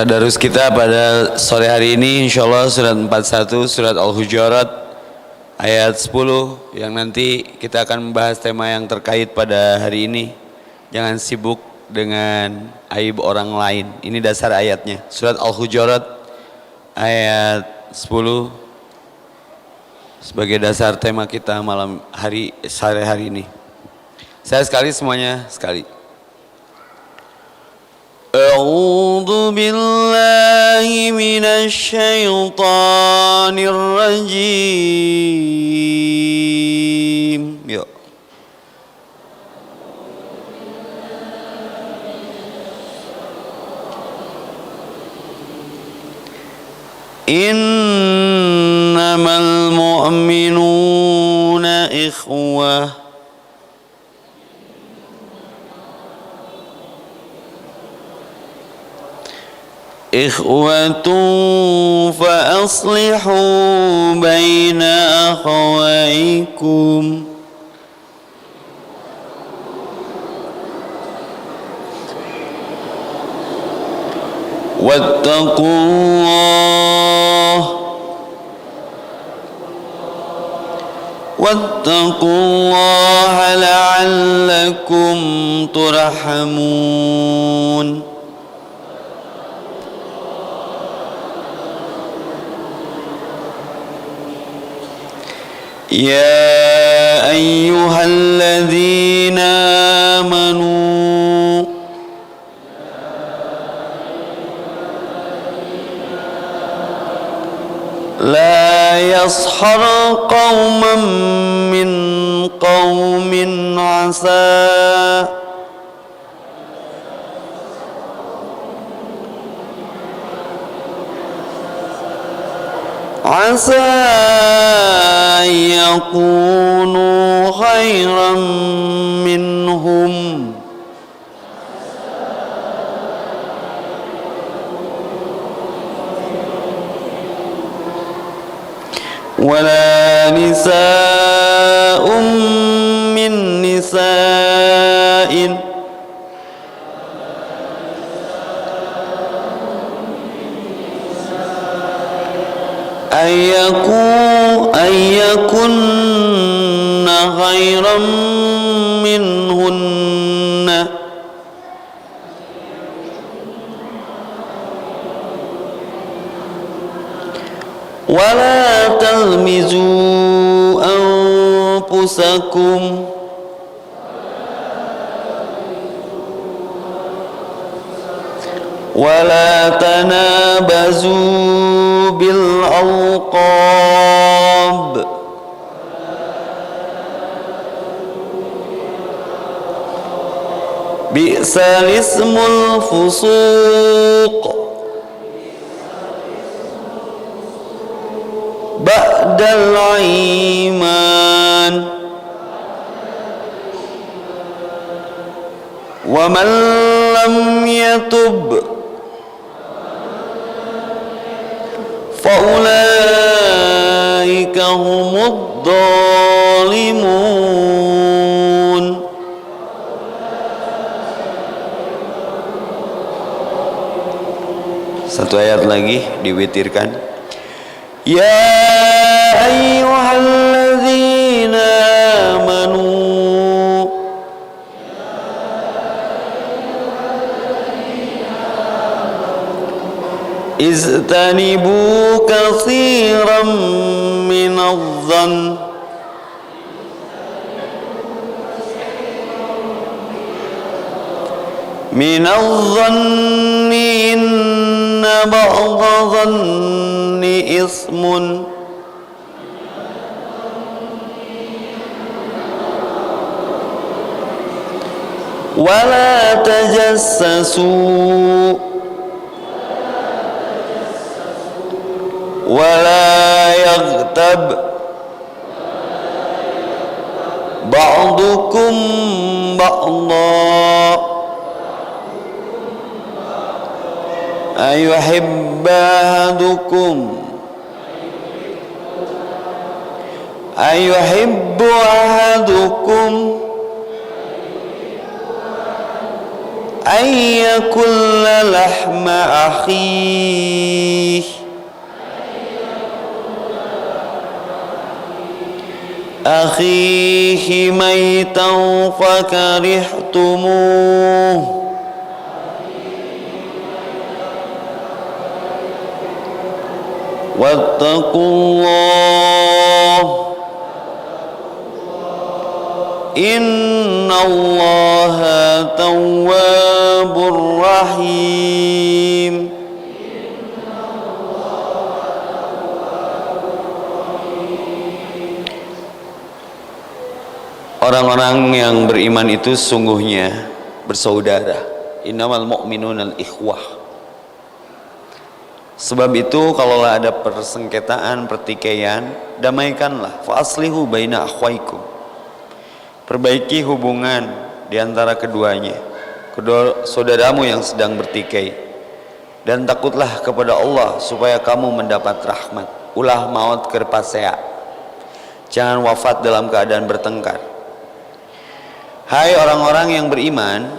Tadarus kita pada sore hari ini insyaallah surat 41 surat Al-Hujurat ayat 10 yang nanti kita akan membahas tema yang terkait pada hari ini. Jangan sibuk dengan aib orang lain. Ini dasar ayatnya. Surat Al-Hujurat ayat 10 sebagai dasar tema kita malam hari sore hari ini. Saya sekali semuanya sekali. أعوذ بالله من الشيطان الرجيم يلا. إنما المؤمنون إخوة إخوة فأصلحوا بين أخويكم واتقوا الله لعلكم ترحمون يا أيها الذين آمنوا لا يسخر قوما من قوم عسى أن يكونوا خيرا منهم ولا نساء من نساء أن يكن خيرا منهن ولا تلمزوا أنفسكم ولا تنابزوا بالألقاب بئس الاسم الفسوق بعد الإيمان ومن لم يتب فأولئك هم الظالمون. Satu ayat lagi diwitirkan. Ya ayyuhalladzina amanu ijtanibu katsiran minadh-dhann inna ba'dadh-dhanni ismun wala tajassasu ولا يغتب بعضكم بعضا أيحب أحدكم ayyakulla lahma akhihi maitan fakarihtumuh wattaqullah innallaha tawwabur rahim. Orang-orang yang beriman itu sungguhnya bersaudara. Innamal mu'minunal ikhwah. Sebab itu kalau ada persengketaan, pertikaian, damaikanlah. Fa aslihu baina akhwaikum. Perbaiki hubungan di antara keduanya, kedua saudaramu yang sedang bertikai. Dan takutlah kepada Allah supaya kamu mendapat rahmat. Ulah maut kerpasea. Jangan wafat dalam keadaan bertengkar. Hai orang-orang yang beriman,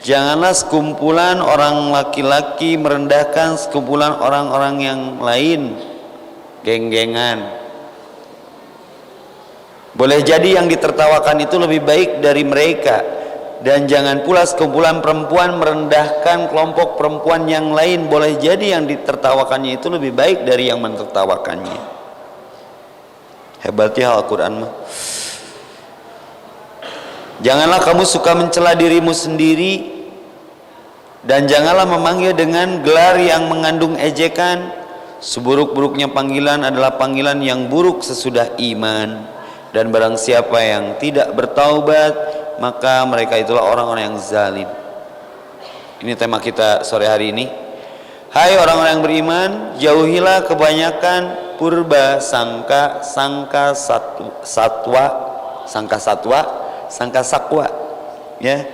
janganlah sekumpulan orang laki-laki merendahkan sekumpulan orang-orang yang lain, geng-gengan. Boleh jadi yang ditertawakan itu lebih baik dari mereka. Dan jangan pula sekumpulan perempuan merendahkan kelompok perempuan yang lain. Boleh jadi yang ditertawakannya itu lebih baik dari yang mentertawakannya. Hebatnya Al-Quran mah. Janganlah kamu suka mencela dirimu sendiri, dan janganlah memanggil dengan gelar yang mengandung ejekan. Seburuk-buruknya panggilan adalah panggilan yang buruk sesudah iman. Dan barang siapa yang tidak bertaubat, maka mereka itulah orang-orang yang zalim. Ini tema kita sore hari ini. Hai orang-orang yang beriman, jauhilah kebanyakan purba, sangka sakwa, ya,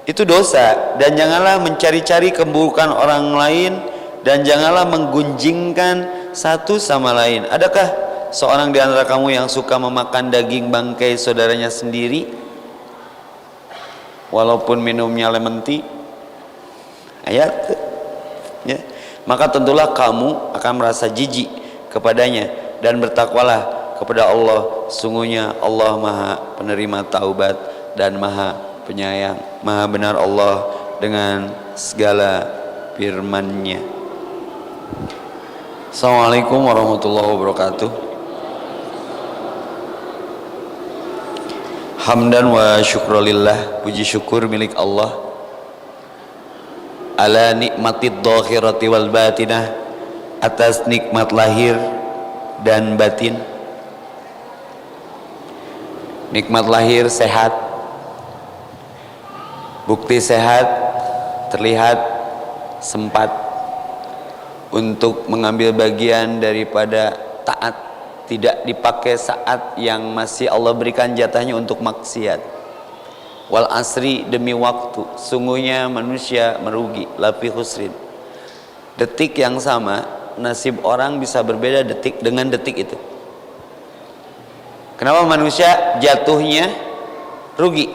itu dosa. Dan janganlah mencari-cari keburukan orang lain, dan janganlah menggunjingkan satu sama lain. Adakah seorang di antara kamu yang suka memakan daging bangkai saudaranya sendiri, walaupun minumnya lemon tea? Ayat, ya. Maka tentulah kamu akan merasa jijik kepadanya, dan bertakwalah kepada Allah. Sungguhnya Allah Maha penerima taubat dan Maha penyayang. Maha benar Allah dengan segala firman-Nya. Assalamualaikum warahmatullahi wabarakatuh. Hamdan wa syukrulillah, puji syukur milik Allah ala nikmatid dhahirati wal batinah, atas nikmat lahir dan batin. Nikmat lahir sehat, bukti sehat terlihat sempat untuk mengambil bagian daripada taat, tidak dipakai saat yang masih Allah berikan jatahnya untuk maksiat. Wal asri, demi waktu, sungguhnya manusia merugi, lafi husrin. Detik yang sama, nasib orang bisa berbeda detik dengan detik itu. Kenapa manusia jatuhnya rugi?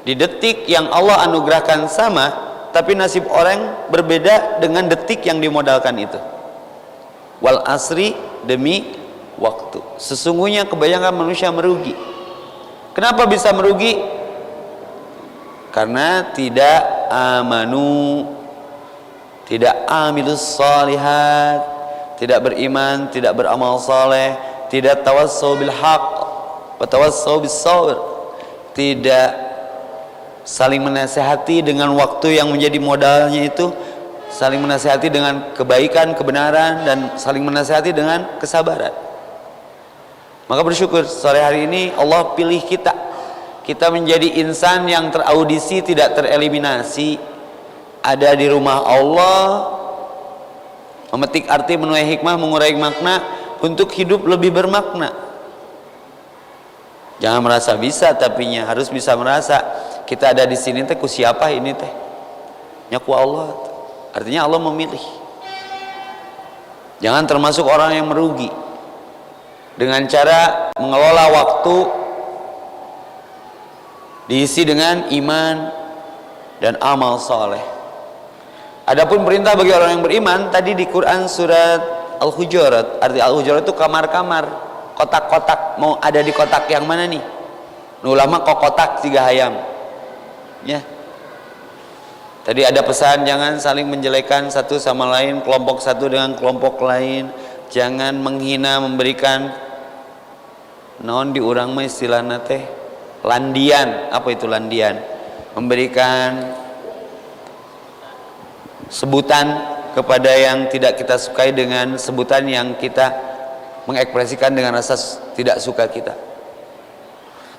Di detik yang Allah anugerahkan sama, tapi nasib orang berbeda dengan detik yang dimodalkan itu. Wal asri, demi waktu, sesungguhnya kebanyakan manusia merugi. Kenapa bisa merugi? Karena tidak amanu, tidak amilus salihat, tidak beriman, tidak beramal saleh, tidak tawassau bil haq wa tawassau bis sabr, tidak saling menasihati dengan waktu yang menjadi modalnya itu, saling menasihati dengan kebaikan, kebenaran, dan saling menasihati dengan kesabaran. Maka bersyukur sore hari ini Allah pilih kita menjadi insan yang teraudisi, tidak tereliminasi, ada di rumah Allah, memetik arti, menuai hikmah, mengurai makna untuk hidup lebih bermakna. Jangan merasa bisa, tapinya harus bisa merasa kita ada di sini teh ku siapa ini teh? Nyaku Allah. Artinya Allah memilih. Jangan termasuk orang yang merugi dengan cara mengelola waktu diisi dengan iman, dan amal soleh. Adapun perintah bagi orang yang beriman tadi di Quran surat Al-Hujurat. Arti Al-Hujurat itu kamar-kamar, kotak-kotak. Mau ada di kotak yang mana nih? Ulama kok kotak tiga hayam. Ya. Tadi ada pesan jangan saling menjelekan satu sama lain, kelompok satu dengan kelompok lain. Jangan menghina, memberikan naon di urang mah istilahna teh landian. Apa itu landian? Memberikan sebutan kepada yang tidak kita sukai dengan sebutan yang kita mengekspresikan dengan rasa tidak suka kita.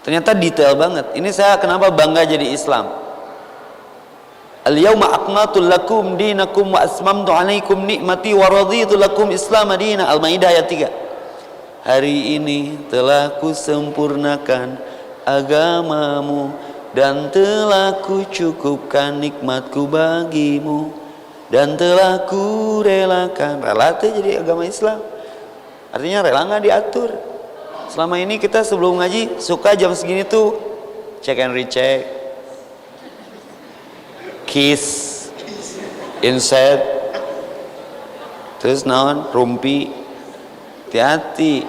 Ternyata detail banget. Ini saya kenapa bangga jadi Islam. Al-yawma akmaltu lakum dinakum wa asmamtu alaikum nikmati wa raditu lakum Islam madina. Al-Maidah ayat 3. Hari ini telah kusempurnakan agamamu dan telah kucukupkan nikmatku bagimu dan telah kurelakan. Rela itu jadi agama Islam. Artinya rela nggak diatur. Selama ini kita sebelum ngaji suka jam segini tuh check and recheck, kiss, insert, terus naon rumpi. Hati-hati.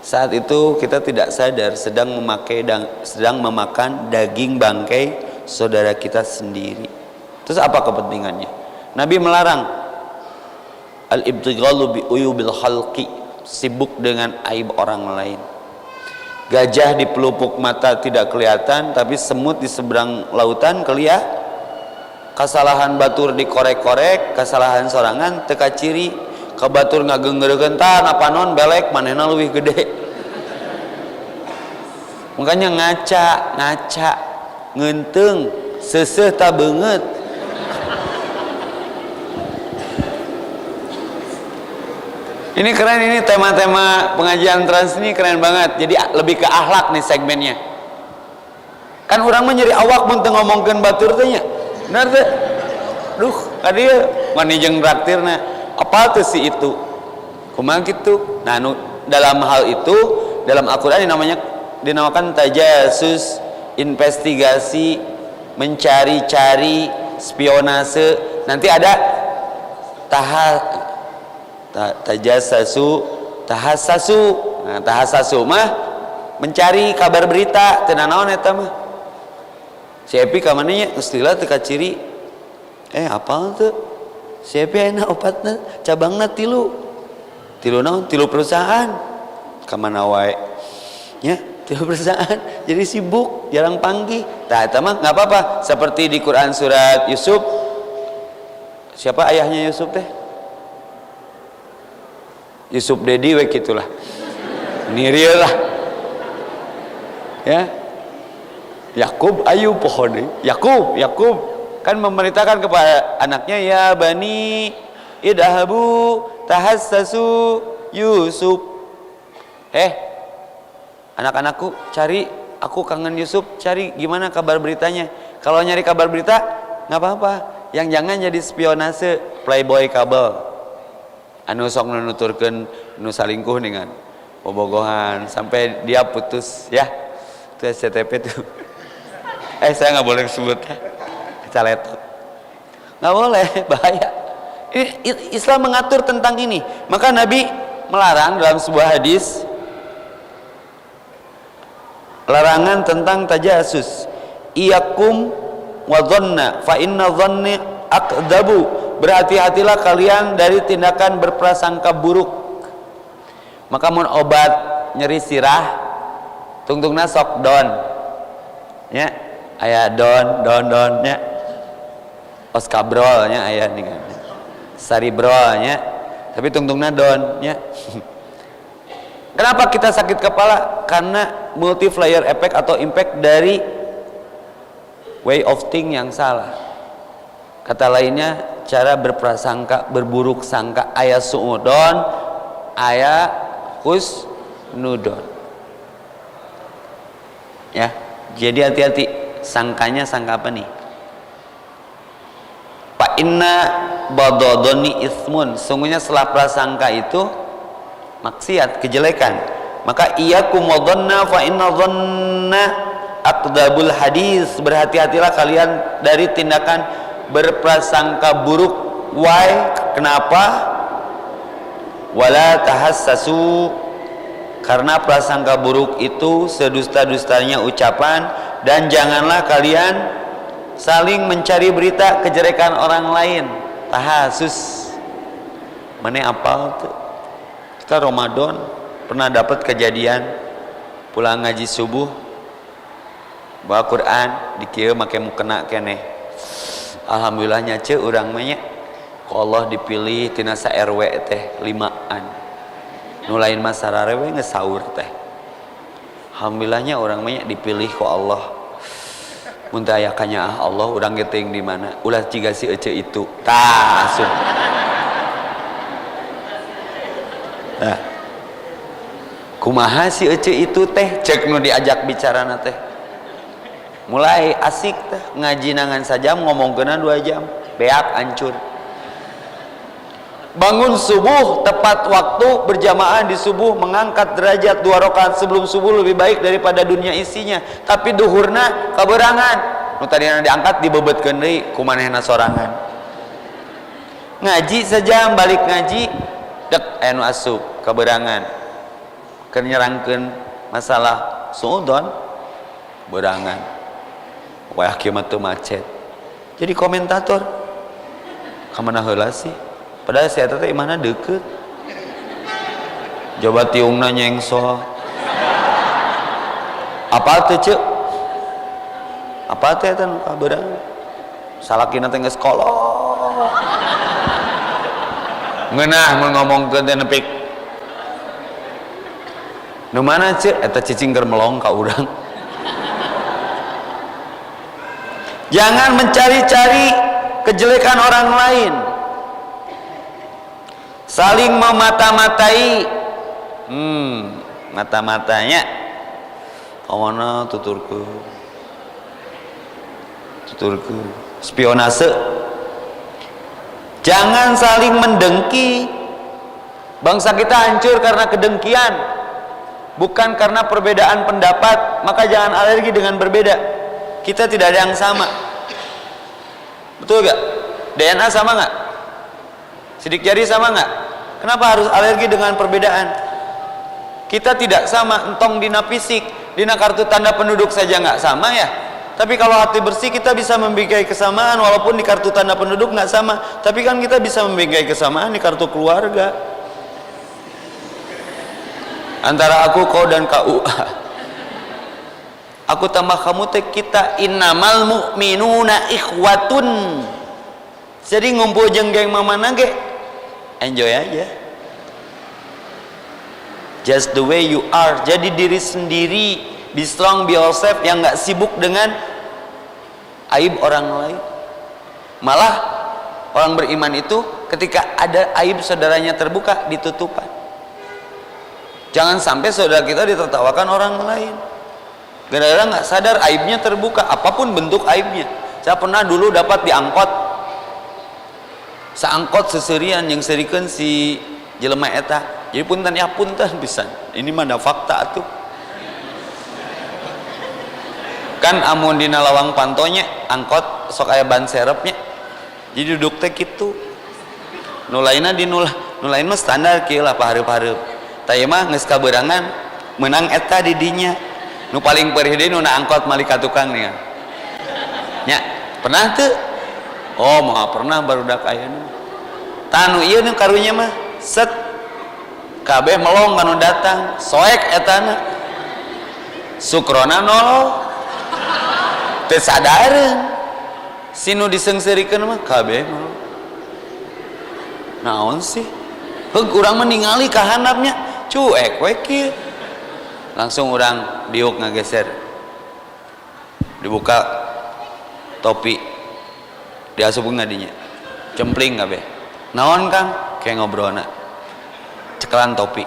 Saat itu kita tidak sadar sedang memakan daging bangkai saudara kita sendiri. Terus apa kepentingannya? Nabi melarang al-ibtighalu bi uyubil khalqi, sibuk dengan aib orang lain. Gajah di pelupuk mata tidak kelihatan, tapi semut di seberang lautan kelihatan. Kesalahan batur dikorek-korek, kesalahan sorangan teka ciri. Ka batur ngagenggeureukeun tah apa non belek manehna leuwih gede. Makanya ngaca ngeunteung seuseuh tah beungeut. Ini keren, ini tema-tema pengajian trans ini keren banget. Jadi lebih ke akhlak nih segmennya. Kan orang mah nyeri awak mun teu ngomongkeun batur teh nya. Benar teh? Duh, kadieu mani jeung traktirna. Apa tuh si itu? Kumaha kitu? Nah, dalam hal itu dalam Al-Qur'an dinamakan tajasus, investigasi, mencari-cari, spionase. Nanti ada tahassasu. Nah, tahassasu mah mencari kabar berita teu naon eta mah. Si Epi ka mana nya istilah teu kaciri. Apal teu? Si Epi enak opatna cabangna tilu naon? Tilu perusahaan. Ka mana wae. Ya, tilu perusahaan. Jadi sibuk, jarang panggih. Tah eta mah enggak apa-apa. Seperti di Quran surat Yusuf. Siapa ayahnya Yusuf teh? Yusuf Dedi we gitulah. Nirieul lah. Ya. Yakub ayu pohon Yakub kan memerintahkan kepada anaknya, ya bani idhabu tahassasu Yusuf. Anak-anakku cari, aku kangen Yusuf, cari gimana kabar beritanya. Kalau nyari kabar berita nggak apa-apa, yang jangan jadi spionase playboy kabel anu sok nuturkeun nu salingkuh dengan bobogohan sampai dia putus ya. Itu SCTP tuh. Saya nggak boleh sebut caletok, nggak boleh, bahaya. Islam mengatur tentang ini. Maka Nabi melarang dalam sebuah hadis, larangan tentang tajasus. Iyakum wa dhanna fa inna dhanni aqdabu. Berhati-hatilah kalian dari tindakan berprasangka buruk. Maka mun obat nyeri sirah tungtungna sok don nya aya don nya oskabrol nya aya ningan saribrol nya tapi tungtungna don nya. Kenapa kita sakit kepala? Karena multiplier effect atau impact dari way of think yang salah. Kata lainnya cara berprasangka, berburuk sangka. Aya suudon, aya husnudon. Ya, jadi hati-hati. Sangkanya sangka apa nih? Fa inna badadoni ismun. Sungguhnya setelah prasangka itu maksiat, kejelekan. Maka iyyakum wadhanna fa inna dhanna aqdabul hadis, berhati-hatilah kalian dari tindakan berprasangka buruk. Why? Kenapa? Wala tahassasu, karena prasangka buruk itu sedusta-dustanya ucapan. Dan janganlah kalian saling mencari berita kejelekan orang lain. Tahassus, mana apal tuh? Kita Ramadan pernah dapat kejadian pulang ngaji subuh bawa Quran dikieu make mukena keneh. Alhamdulillahnya ce urang mah nya ku Allah dipilih tina sa RW teh 5an. Nu lain mah sarare we geus saur teh. Alhamdulillahnya urang mah nya dipilih ku Allah. Mun teh aya kanyaah Allah urang ge teuing di mana? Ulah ciga si ece itu. Tah asup. Nah. Kumaha si ece itu teh cek nu diajak bicarana teh. Mulai asik teh ngaji nangan sajam ngomongkeuna 2 jam, beak hancur. Bangun subuh tepat waktu berjamaah di subuh, mengangkat derajat 2 rakaat sebelum subuh lebih baik daripada dunia isinya. Tapi duhurna kaberangan, nu tadina diangkat dibebetkeun deui ku manehna sorangan. Ngaji sajam balik ngaji dek anu asup kaberangan. Keur nyerangkeun masalah suudon berangan. Wah kieu mah teu macet. Jadi komentator ka mana heula sih? Padahal saya teh mana deket. Coba tiungna nyengso. Apa teh cek? Apa teh eta nu kabeurang? Salakina teh geus kolot. Ngeunah mun ngomongkeun teh nepik. Nu mana cek? Eta cicing keur melong ka urang. Jangan mencari-cari kejelekan orang lain. Saling memata-matai. Mata-matanya kawana tuturku spionase. Jangan saling mendengki. Bangsa kita hancur karena kedengkian, bukan karena perbedaan pendapat. Maka jangan alergi dengan berbeda. Kita tidak ada yang sama. Betul gak? DNA sama gak? Sidik jari sama nggak? Kenapa harus alergi dengan perbedaan? Kita tidak sama, entong dina fisik, dina kartu tanda penduduk saja nggak sama ya. Tapi kalau hati bersih kita bisa membikai kesamaan, walaupun di kartu tanda penduduk nggak sama. Tapi kan kita bisa membikai kesamaan di kartu keluarga. Antara aku, kau dan kau. Aku tambah kamu teh kita. Innamal mu'minuna ikhwatun. Jadi ngumpul jeung geng mamana ge enjoy aja, just the way you are. Jadi diri sendiri, be strong, be yourself, yang nggak sibuk dengan aib orang lain. Malah orang beriman itu ketika ada aib saudaranya terbuka, ditutupan. Jangan sampai saudara kita ditertawakan orang lain gara-gara nggak sadar aibnya terbuka, apapun bentuk aibnya. Saya pernah dulu dapat diangkot, saangkot seserian yang serikeun si jelema eta. Jadi punten ya punten pisan. Ini mah da fakta atuh. Kan amun dina lawang pantonya angkot sok aya ban serepnya. Jadi duduk teh kitu. Nu lainna di nu lain mah standar kieu lah pahareup-hareup. Tah mah geus kaberangan menang eta di dinya. Nu paling perih deui nu na angkot malika tukang nih. Nya, pernah teu? Oh, mau pernah barudak ayeuna. Tanu ieu nu karunya mah set kabeh melong kanu datang, soek etana. Sukrona nolol. Teu sadareun. Sinu diseungseurikeun mah kabeh melong. Naon sih? Heug urang mah ningali ka handapnya, cuek we kieu. Langsung urang diuk ngageser. Dibuka topi. Diasupkeun ngadinya. Cempling kabeh. Naon Kang? Kayak ngobrolna. Cekelan topi.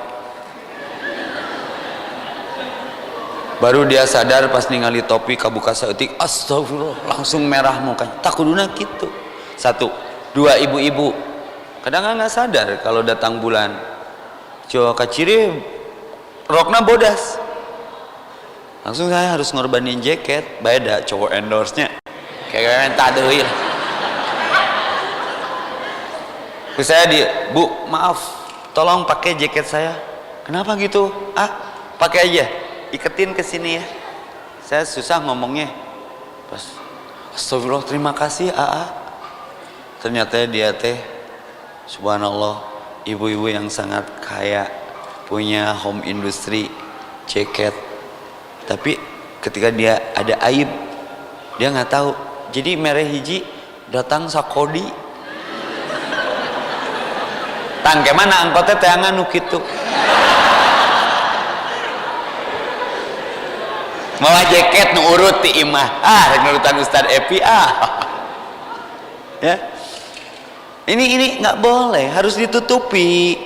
Baru dia sadar pas ningali topi kabuka saeutik, astagfirullah, langsung merah mukanya. Tak kuduna kitu. 1, 2 ibu-ibu. Kadang nggak sadar kalau datang bulan. Coba kaciri rokna bodas. Langsung saya harus ngorbanin jaket, beda cowok endorse-nya kayak tak deuil. Terus saya Bu, maaf, tolong pakai jaket saya. Kenapa gitu? Pakai aja, iketin ke sini ya. Saya susah ngomongnya. Pas, astagfirullah, terima kasih Ternyata dia teh, subhanallah, ibu-ibu yang sangat kaya, punya home industry jaket. Tapi ketika dia ada aib, dia nggak tahu. Jadi mere hiji datang sakodi. Tangke mana angkotnya teangan nu kitu. Mawa jaket nu urut ti imah. Rek nurutan Ustad Epi Ya. Ini nggak boleh, harus ditutupi.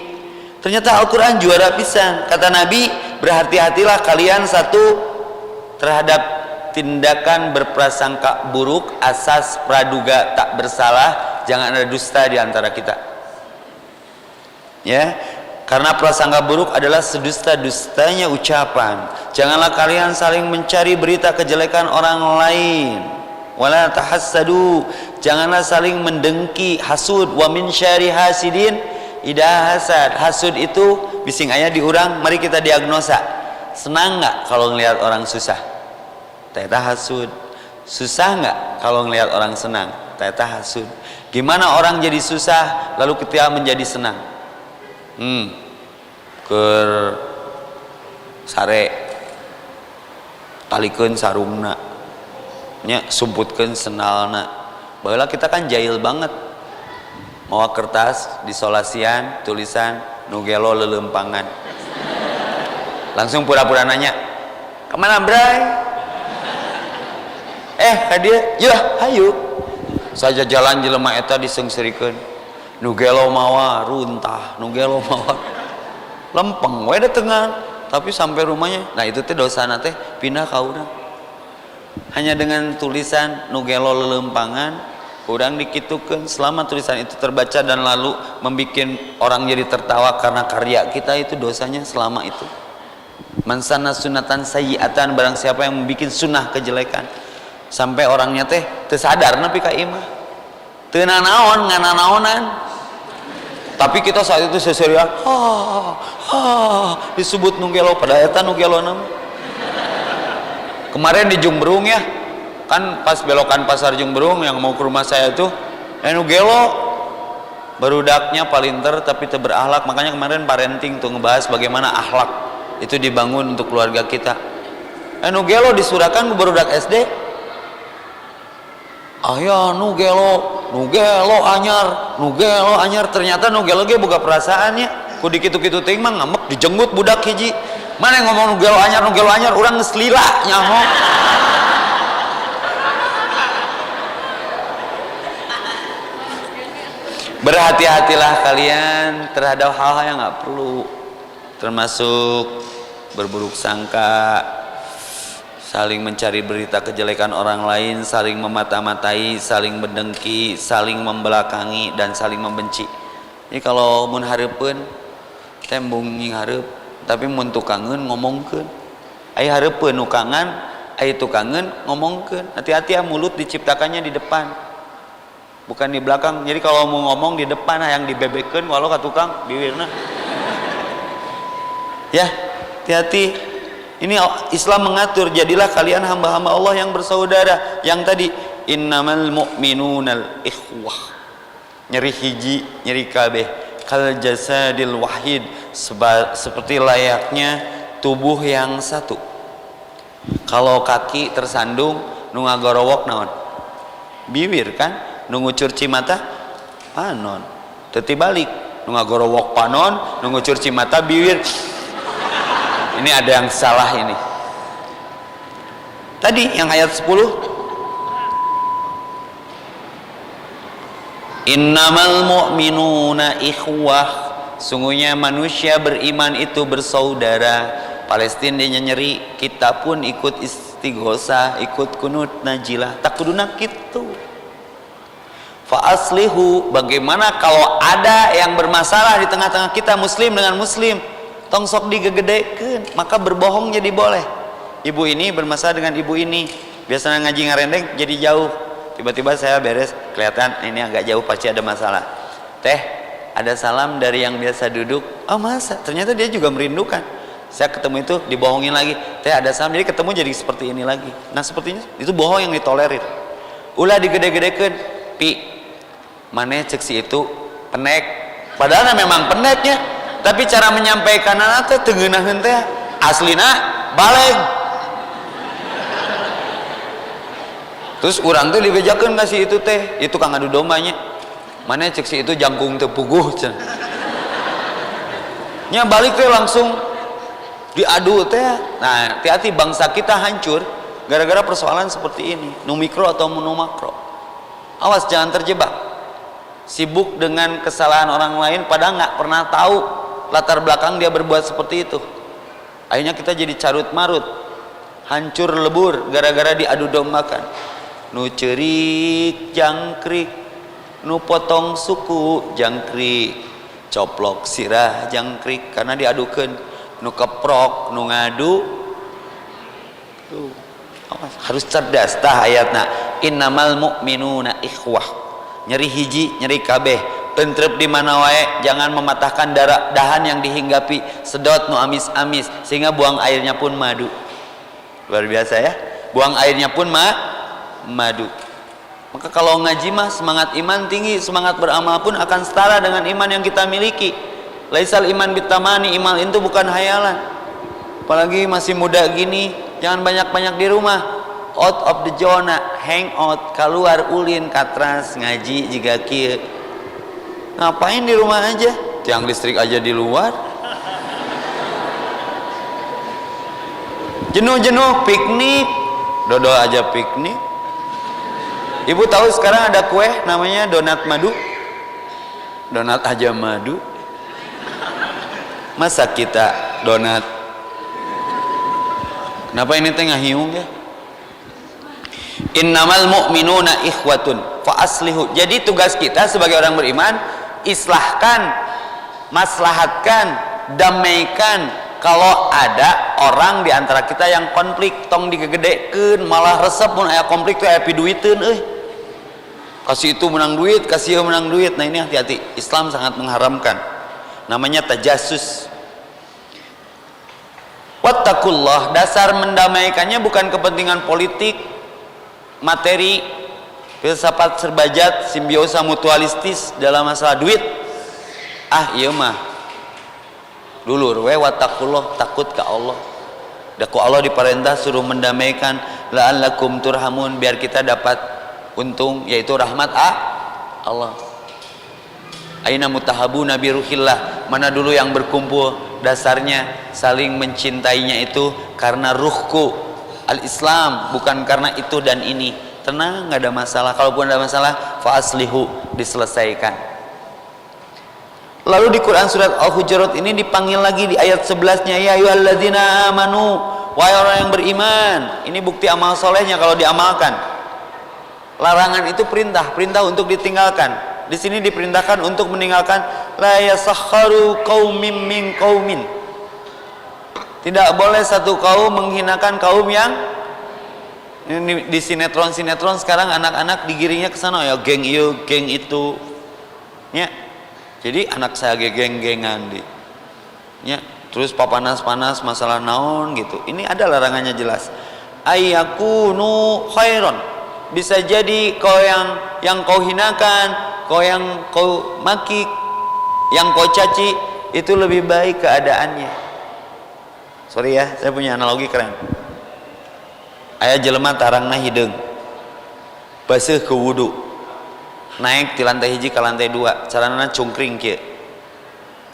Ternyata Al-Qur'an juara pisan. Kata Nabi, berhati-hatilah kalian terhadap tindakan berprasangka buruk, asas praduga tak bersalah, jangan ada dusta di antara kita. Ya, karena prasangka buruk adalah sedusta-dustanya ucapan. Janganlah kalian saling mencari berita kejelekan orang lain. Wala tahassadu, janganlah saling mendengki, hasud. Wa min syarri hasidin idza hasad. Hasud itu bising aya di urang, mari kita diagnosa. Senang nggak kalau ngelihat orang susah? Teta hasud. Susah nggak kalau ngelihat orang senang? Teta hasud. Gimana orang jadi susah lalu ketika menjadi senang? Keur sare talikeun sarungna nya, sumputkeun sendalna. Baheula kita kan jahil banget. Mawa kertas disolasian tulisan nu gelo leuleumpangan. Langsung pura-pura nanya, "Kemana, Bray?" Ka dia, "Yah, hayu." Saja jalan jelema eta disengsirikeun. Nu gelo mawa runtah, nu gelo mawa lempeng we datengan, tapi sampai rumahnya. Nah itu teh dosana teh pindah ka urang. Hanya dengan tulisan nu gelo leuleumpangan, urang dikitukeun. Selama tulisan itu terbaca dan lalu membikin orang jadi tertawa karena karya kita, itu dosanya selama itu. Man sanna sunatan sayyi'atan, barang siapa yang membikin sunnah kejelekan sampai orangnya teh teu sadar nepi ka imah. Teu nanaon, ngananaonan. Tapi kita saat itu seserian, disebut nugelo, pada eta nugelo nama. Kemarin di Jumberung ya, kan pas belokan pasar Jumberung yang mau ke rumah saya itu, nugelo, barudaknya palinter tapi teu berakhlak. Makanya kemarin parenting tuh ngebahas bagaimana akhlak itu dibangun untuk keluarga kita. Nugelo disurakan ke barudak SD. Nugelo anyar, ternyata nugelo ge boga perasaannya. Ku dikitu-kitu teuing mah ngamek dijenggut budak hiji. Mana yang ngomong nugelo anyar, urang geus lila nyaho. Berhati-hatilah kalian terhadap hal-hal yang nggak perlu, termasuk berburuk sangka, saling mencari berita kejelekan orang lain, saling memata-matai, saling mendengki, saling membelakangi, dan saling membenci. Ini kalau mun hareupeun tembung nying hareup, tapi mun tukangeun ngomongkeun. Ai hareupeun nu kangen, ai tukangeun ngomongkeun. Hati-hati ya, mulut diciptakannya di depan, bukan di belakang. Jadi kalau mau ngomong di depan, yang dibebekeun walau ka tukang bibirna. Ya, hati-hati. Ini Islam mengatur, jadilah kalian hamba-hamba Allah yang bersaudara. Yang tadi innamal mu'minunal ikhwah, nyeri hiji nyeri kabeh, kal jasadil wahid, seperti layaknya tubuh yang satu. Kalau kaki tersandung nu ngagorowok naon? Bibir kan? Nu ngucur cimata panon. Teu tibalik, nu ngagorowok panon, nu ngucur cimata bibir. Ini ada yang salah ini. Tadi yang ayat 10, innamal mu'minuna ikhwah, sungguhnya manusia beriman itu bersaudara. Palestina dia nyeri, kita pun ikut istighosah, ikut kunut najilah, tak kuduna kitu. Fa aslihu, bagaimana kalau ada yang bermasalah di tengah-tengah kita, muslim dengan muslim, tong sok digegedekeun, maka berbohong jadi boleh. ibu ini bermasalah dengan ibu ini, biasanya ngaji ngarendeng jadi jauh, tiba-tiba saya beres kelihatan ini agak jauh pasti ada masalah. Teh, ada salam dari yang biasa duduk. Oh masa, ternyata dia juga merindukan. Saya ketemu itu dibohongin lagi, teh ada salam, jadi ketemu jadi seperti ini lagi. Nah sepertinya itu bohong yang ditolerir. Ulah digede-gedekeun, pi maneh cek si itu pendek, padahal memang pendeknya, tapi cara menyampaikan teh teu ngeunaheun teh aslina baleg. Terus urang tuh dibejakeun ka si itu teh, itu kang adu dombanya. Maneh cek si itu jangkung teu puguh cenah. Nya balik teh langsung diadu teh. Nah, hati-hati bangsa kita hancur gara-gara persoalan seperti ini, nu mikro atau nu makro. Awas jangan terjebak. Sibuk dengan kesalahan orang lain padahal nggak pernah tahu latar belakang dia berbuat seperti itu. Akhirnya kita jadi carut marut, hancur lebur gara-gara diadu dombakan. Nu ceurik jangkrik, nu potong suku jangkrik, coplok sirah jangkrik, karena diadukeun. Nu keprok, nu ngadu, tuh harus cerdas. Tah ayatna innamal mu'minuna ikhwah, nyeri hiji nyeri kabeh, tentrep di mana wae, jangan mematahkan dahan yang dihinggapi, sedot nu amis-amis sehingga buang airnya pun madu. Luar biasa ya, buang airnya pun madu. Maka kalau ngaji mah semangat iman tinggi, semangat beramal pun akan setara dengan iman yang kita miliki. Laisal iman bitamani, iman itu bukan hayalan. Apalagi masih muda gini, jangan banyak-banyak di rumah. Out of the zona, hang out, keluar ulin katras ngaji jika kieu. Ngapain di rumah aja? Tiang listrik aja di luar. Jenuh-jenuh piknik, dodol aja piknik. Ibu tahu sekarang ada kue namanya donat madu? Donat aja madu. Masa kita donat? Kenapa ini tengah hiung ya? Innamal mu'minuna ikhwatun fa aslihu. Jadi tugas kita sebagai orang beriman, islahkan, maslahatkan, damaikan. Kalau ada orang di antara kita yang konflik, tong digegedekeun, malah resep mun aya konflik teh aya piduiteun euy. Kasih itu menang duit, kasih itu menang duit. Nah ini hati-hati, Islam sangat mengharamkan. Namanya tajassus. Wattaqullah, dasar mendamaikannya bukan kepentingan politik, materi, filsafat serbajat, simbiosa mutualistis dalam masalah duit. Ah iya mah dulur we wattaqullah, takut ke Allah. Daku Allah diperintah suruh mendamaikan, la'allakum turhamun, biar kita dapat untung yaitu rahmat Allah. Aina mutahabuna bi ruhillah, mana dulu yang berkumpul dasarnya saling mencintainya itu karena ruhku al-Islam, bukan karena itu dan ini. Tenang, nggak ada masalah. Kalaupun ada masalah, fa aslihu, diselesaikan. Lalu di Quran surat Al-Hujurat ini dipanggil lagi di ayat 11-nya, ya ayyuhalladzina amanu, wahai orang yang beriman. Ini bukti amal solehnya kalau diamalkan. Larangan itu perintah, perintah untuk ditinggalkan. Di sini diperintahkan untuk meninggalkan la yasakharu qaumin min qaumin. Tidak boleh satu kaum menghinakan kaum yang ini. Di sinetron-sinetron sekarang anak-anak digiringnya ke sana ya, geng ieu, geng itu. Ya. Jadi anak saya geng-gengan di. Ya, terus papanas-panas masalah naon gitu. Ini ada larangannya jelas. Ayyakunu khairon. Bisa jadi kau yang kau hinakan, kau yang kau maki, yang kau caci itu lebih baik keadaannya. Sorry ya, saya punya analogi keren. Aya jelema tarangna hideung, baseuh ke wudu, naik di lantai hiji ke lantai 2, carana cungkring kieu.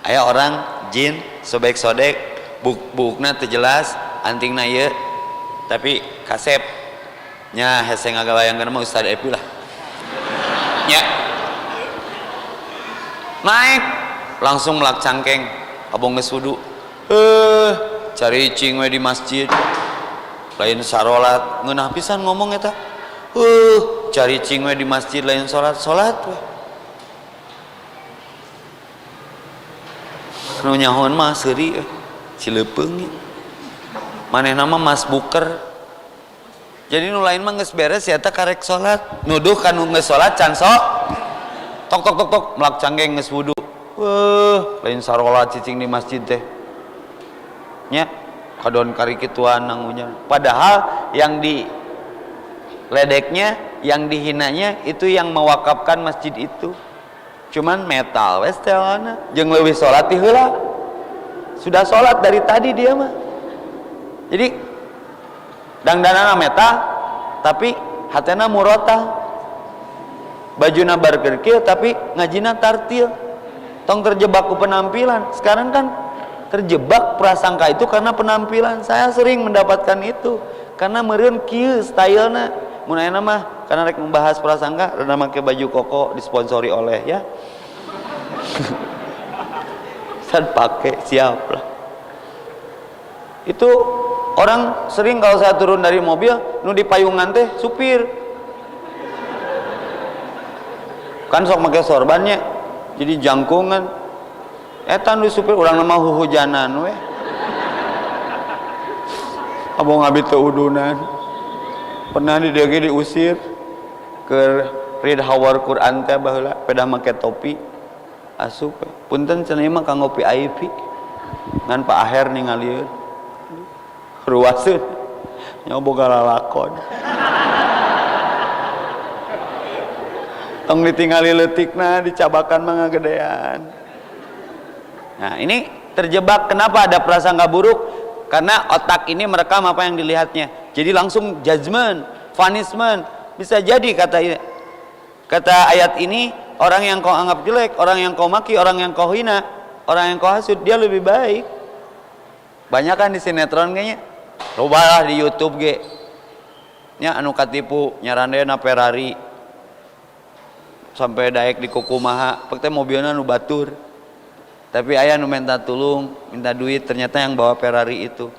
Aya orang jin sobek sodek, bukna teu jelas, antingna ieu tapi kasep nya hese ngagalayangkeun mah Ustaz Epi lah nya naik langsung melak cangkeng abong geus wudu cari cing we di masjid lain sarolat ngeunah pisan ngomong eta cari cing we di masjid lain salat we nu nyahoan mah seuri cileupeung manehna mah mas buker. Jadi nu lain mah geus beres ya teh karek salat. Nuduh kanu geus salat can sok tok tok tok tok melak canggeng geus wudu. Lain sarolat cicing di masjid teh. Nya kadon kari kituan nangunya. Padahal yang di ledeknya, yang dihinanya itu yang mewakafkan masjid itu. Cuman metal wes teh jeung leuwih salat ti heula. Sudah salat dari tadi dia mah. Jadi dangdanana metal tapi hatena murota. Bajuna barker kieu tapi ngajina tartil. Tong terjebak ku penampilan. Sekarang kan terjebak prasangka itu karena penampilan. Saya sering mendapatkan itu karena meureun kieu stylena. Mun ayeuna mah karena rek membahas prasangka rada make baju koko disponsori oleh ya. Sad pakai siap lah. Itu orang sering kalau saya turun dari mobil nu di payungan teh supir. Kan sok make sorbannya. Jadi jangkungan eta nu supir urang mah huhujanan we. Abong abi teu udunan. Pernah di dieu diusir ke read hawar Quran teh baheula pedah make topi. Asup we. Punten cenah mah kanggo VIP. Ngan Pak Aher ningalieun. Ruaseun. Nya boga lalakon. Tong ditinggali leutikna dicabakan mah ngagedean. Nah, ini terjebak. Kenapa ada prasangka buruk? Karena otak ini merekam apa yang dilihatnya. Jadi langsung judgment, punishment. Bisa jadi kata ayat ini, orang yang kau anggap jelek, orang yang kau maki, orang yang kau hina, orang yang kau hasud, dia lebih baik. Banyak kan di sinetron kayaknya. Cobalah di YouTube ge. Nya anu katipu nyarandena Ferrari. Sampai daek di kukumaha, pek teh mobilna nu batur. Tapi aya nu minta tulung, minta duit, ternyata yang bawa Ferrari itu.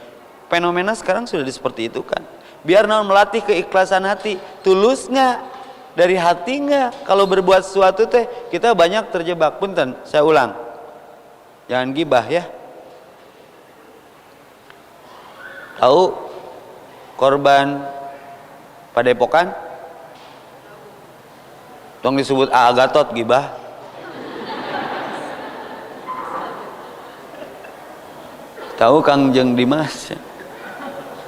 Fenomena sekarang sudah seperti itu kan. Biar naon melatih keikhlasan hati, tulus nggak? Dari hati nggak? Kalau berbuat sesuatu teh kita banyak terjebak. Punten, saya ulang. Jangan gibah ya. Tahu korban Padepokan? Tong disebut Agatot gibah. Tahu Kangjeng Dimas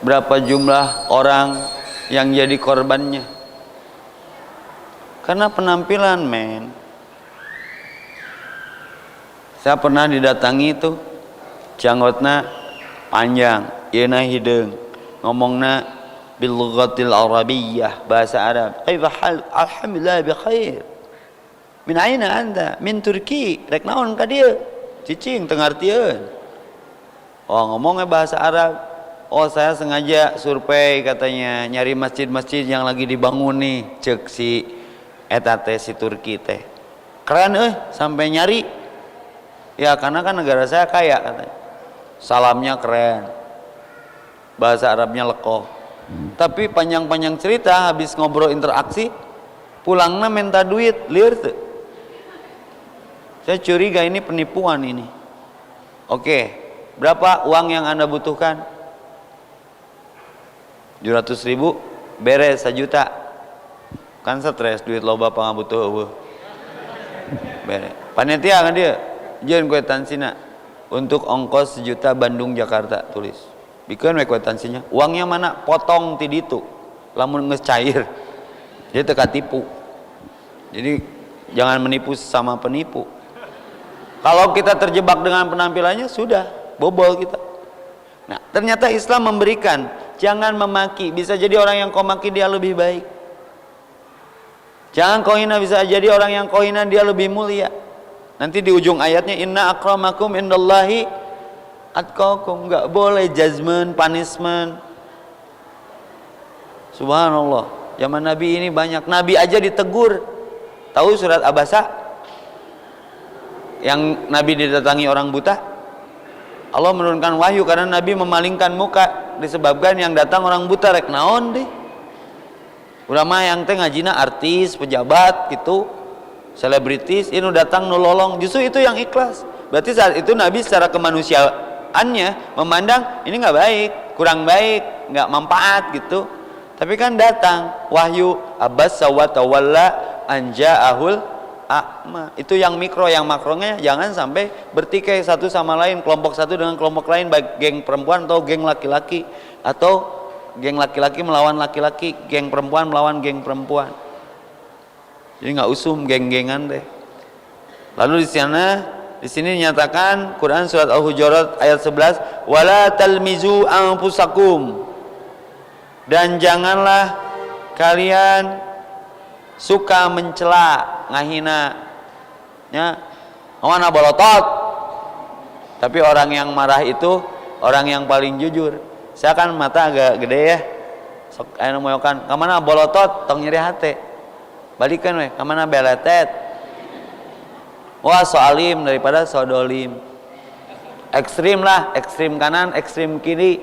berapa jumlah orang yang jadi korbannya? Karena penampilan men. Saya pernah didatangi itu janggotna panjang, yeuna hideung, ngomongna bil lughatil arabiyyah, bahasa Arab. Kaifa hal? Alhamdulillah bi khair. Min aina anta? Min Turki. Rek naon ka dieu? Cicing teu ngartieun. Oh, ngomongnya bahasa Arab. Oh, saya sengaja survei katanya, nyari masjid-masjid yang lagi dibangun nih, cek si eta teh si Turki teh. Keren sampai nyari. Ya, karena kan negara saya kaya katanya. Salamnya keren. Bahasa Arabnya lekoh. Tapi panjang-panjang cerita habis ngobrol interaksi pulangnya minta duit liar tuh. Saya curiga ini penipuan ini. Oke, berapa uang yang Anda butuhkan? 700.000 beres 1 juta. Kan stres duit loba pangabutuh eueuh. Beres. Panitia kan dia jeung kwitansinya untuk ongkos 1 juta Bandung Jakarta tulis. Bikeun we kwitansinya. Uangnya mana? Potong ti ditu. Lamun geus cair. Dia teu katipu. Jadi jangan menipu sama penipu. Kalau kita terjebak dengan penampilannya sudah bobol kita. Nah, ternyata Islam memberikan jangan memaki. Bisa jadi orang yang kau maki dia lebih baik. Jangan kau hina, bisa jadi orang yang kau hina dia lebih mulia. Nanti di ujung ayatnya inna akramakum indallahi atqakum. Enggak boleh judgment, punishment. Subhanallah. Zaman Nabi ini banyak. Nabi aja ditegur. Tahu surat Abasa? Yang Nabi didatangi orang buta. Allah menurunkan wahyu karena Nabi memalingkan muka disebabkan yang datang orang buta rek naon deh. Ulama yang teh ngajina artis, pejabat gitu, selebritis, ini datang nolong. Justru itu yang ikhlas. Berarti saat itu Nabi secara annya memandang ini nggak baik, kurang baik, nggak manfaat gitu. Tapi kan datang wahyu abasa wa tawalla anja'ahul a'ma. Itu yang mikro, yang makronya jangan sampai bertikai satu sama lain, kelompok satu dengan kelompok lain, baik geng perempuan atau geng laki-laki, atau geng laki-laki melawan laki-laki, geng perempuan melawan geng perempuan. Jadi nggak usum geng-gengan deh. Lalu di sini dinyatakan Quran surat Al-Hujurat ayat 11, wala talmizu anfusakum, dan janganlah kalian suka mencela, ngahina, ya, mana bolotot. Tapi orang yang marah itu orang yang paling jujur. Saya kan mata agak gede ya, sok aya moyokan, kamana bolotot tong nyeri hate, balikan we, kamana beletet. Wah, soalim daripada sodolim. Ekstrim lah, ekstrim kanan, ekstrim kiri,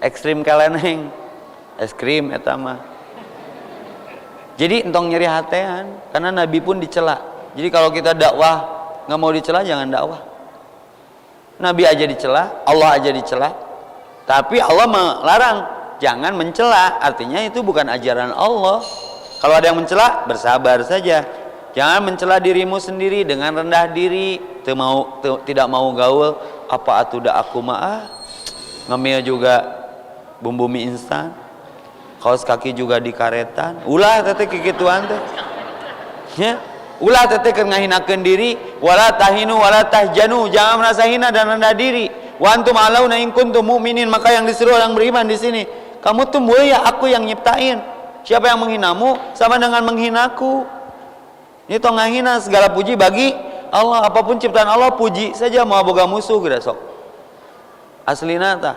ekstrim keleneng, ekstrim eta mah. Jadi entong nyeri hatean, karena Nabi pun dicela. Jadi kalau kita dakwah nggak mau dicela, jangan dakwah. Nabi aja dicela, Allah aja dicela, tapi Allah melarang jangan mencela. Artinya itu bukan ajaran Allah. Kalau ada yang mencela, bersabar saja. Jangan mencela dirimu sendiri dengan rendah diri, tidak mau gaul, apa atuh da aku mah ngemil juga bumbu mie instan, kaos kaki juga dikaretan, ulah teteh kikituan teh, ya, ulah teteh keur ngahinakeun diri, wala tahinu wala tahjanu, jangan merasa hina dan rendah diri, wa antum alauna in kuntum mu'minin, maka yang disuruh orang beriman di sini, kamu tuh mulia, aku yang nyiptain, siapa yang menghinamu sama dengan menghinaku. Ini tong ngahina, segala puji bagi Allah, apapun ciptaan Allah puji saja, mau boga musuh geus sok. Aslina tah.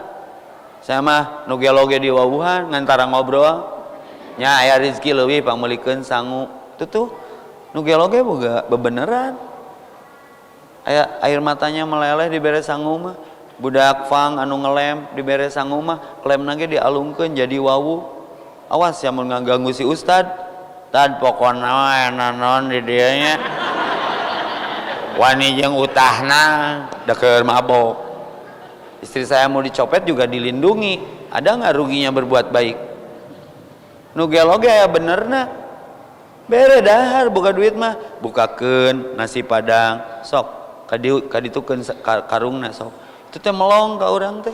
Saya mah nu geloge di wawuhan ngantara ngobrol nya aya rezeki leuwih pamulikeun sangu. Itu tuh nu geloge boga bebeneran. Aya air matanya meleleh dibere sangu mah. Budak fang anu ngelem dibere sangu mah, lemna ge dialungkeun jadi wawu. Awas ya mun ngaganggu si ustad. Tad pokona nanon di dieu nya. Wani jeung utahna deukeur mabok. Istri saya mau dicopet juga dilindungi. Ada nggak ruginya berbuat baik? Nu geloge aya benerna. Bere dahar boga duit mah bukakeun nasi padang sok kaditukeun karungna sok. Itu teh melong ka urang teh.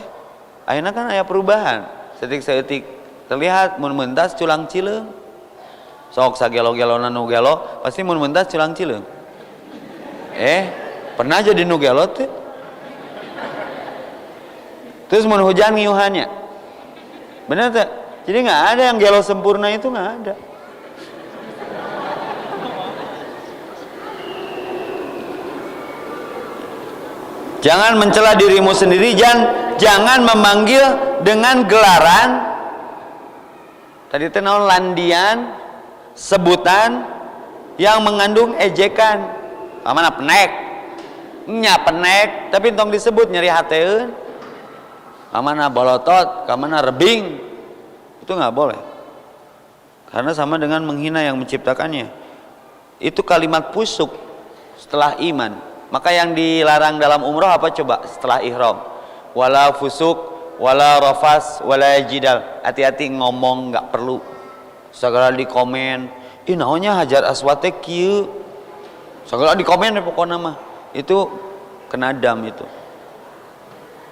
Ayeuna kan aya perubahan. Setik-setik terlihat mun mentas culang cileung. Sok sagelo-gelona nu gelo pasti mun mentas culang cileung. Pernah jadi nu gelo teh. Terus mun hujan ngiuhannya. Benar tak? Jadi nggak ada yang gelo sempurna, itu nggak ada. Jangan mencela dirimu sendiri, jangan memanggil dengan gelaran tadi teh naon, landian, sebutan yang mengandung ejekan. Kamana penek, nya penek, tapi tong disebut nyeri hateun. Kamana bolotot, kamana rebing, itu nggak boleh. Karena sama dengan menghina yang menciptakannya. Itu kalimat pusuk setelah iman. Maka yang dilarang dalam umroh apa coba setelah ihram? Wala fusuk, wala rafas, wala jidal. Hati-hati ngomong nggak perlu. Segala di komen, ih naonnya Hajar Aswad teh kieu. Segala di komen pokoknya mah. Itu kena dam itu.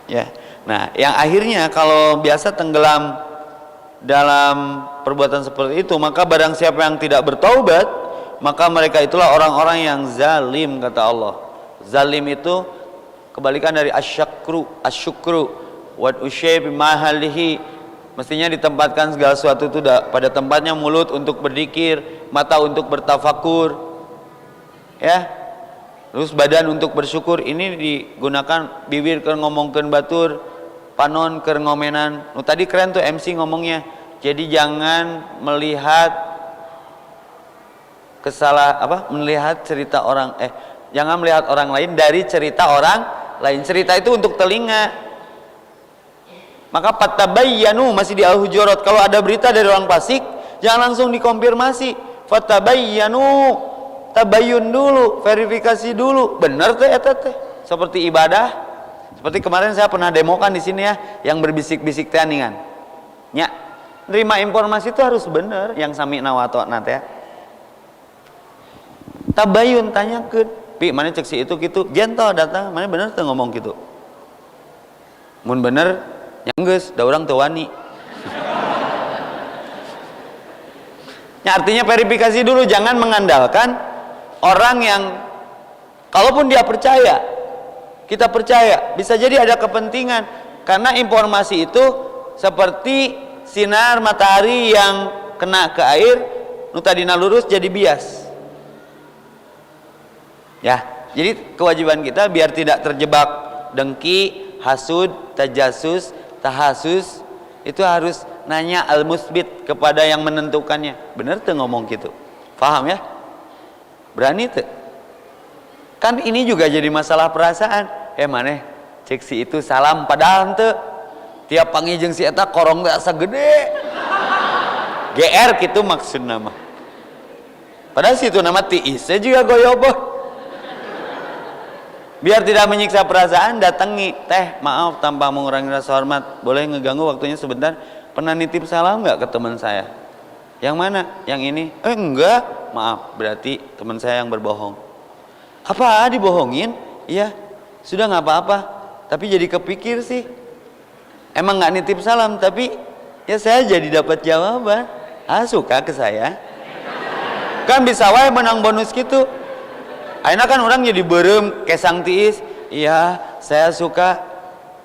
Ya. Nah, yang akhirnya kalau biasa tenggelam dalam perbuatan seperti itu, maka barang siapa yang tidak bertaubat, maka mereka itulah orang-orang yang zalim, kata Allah. Zalim itu kebalikan dari asyukru wa usyai bimahalihi. Mestinya ditempatkan segala sesuatu itu pada tempatnya, mulut untuk berzikir, mata untuk bertafakur, ya. Terus badan untuk bersyukur. Ini digunakan bibir keur ngomongkeun batur, panon keur ngomenan. Tadi keren tuh MC ngomongnya. Jadi jangan melihat melihat cerita orang jangan melihat orang lain dari cerita orang lain. Cerita itu untuk telinga. Maka fatabayyanu masih di Al-Hujurat, kalau ada berita dari orang fasik jangan langsung dikonfirmasi. Fatabayyanu, tabayyun dulu, verifikasi dulu, bener teh eta teh. Seperti ibadah, Seperti kemarin saya pernah demokan di sini ya, yang berbisik-bisik teaningan. Nya, nerima informasi itu harus bener, yang sami nawato nate ya. Tabayun tanyakeun, pi mana cek si itu gitu, gentle datang, mana bener tuh ngomong gitu. Mun bener, nyanggeus, da urang teu wani. Ya, artinya verifikasi dulu, jangan mengandalkan orang yang kalaupun dia percaya, kita percaya, bisa jadi ada kepentingan, karena informasi itu seperti sinar matahari yang kena ke air, nu tadina lurus jadi bias. Ya, jadi kewajiban kita biar tidak terjebak dengki, hasud, tajasus, tahasus, itu harus nanya al-musbit kepada yang menentukannya. Bener tuh ngomong gitu, paham ya? Berani tuh? Kan ini juga jadi masalah perasaan. Maneh cek si itu salam padahal teu tiap panggil jeung si eta korong teh asa gede. GR gitu maksudna mah. Padahal situ nama tiis juga goyoboh. Biar tidak menyiksa perasaan, datangi, teh maaf tanpa mengurangi rasa hormat, boleh ngeganggu waktunya sebentar, pernah nitip salam nggak ke teman saya? Yang mana? Yang ini? Enggak, maaf, berarti teman saya yang berbohong. Apa dibohongin? Iya, sudah nggak apa-apa, tapi jadi kepikir sih, emang nggak nitip salam, tapi ya saya jadi dapat jawaban. Suka ke saya, kan bisa wae menang bonus gitu. Akhirnya kan orang jadi berem kesang tiis. Iya, saya suka.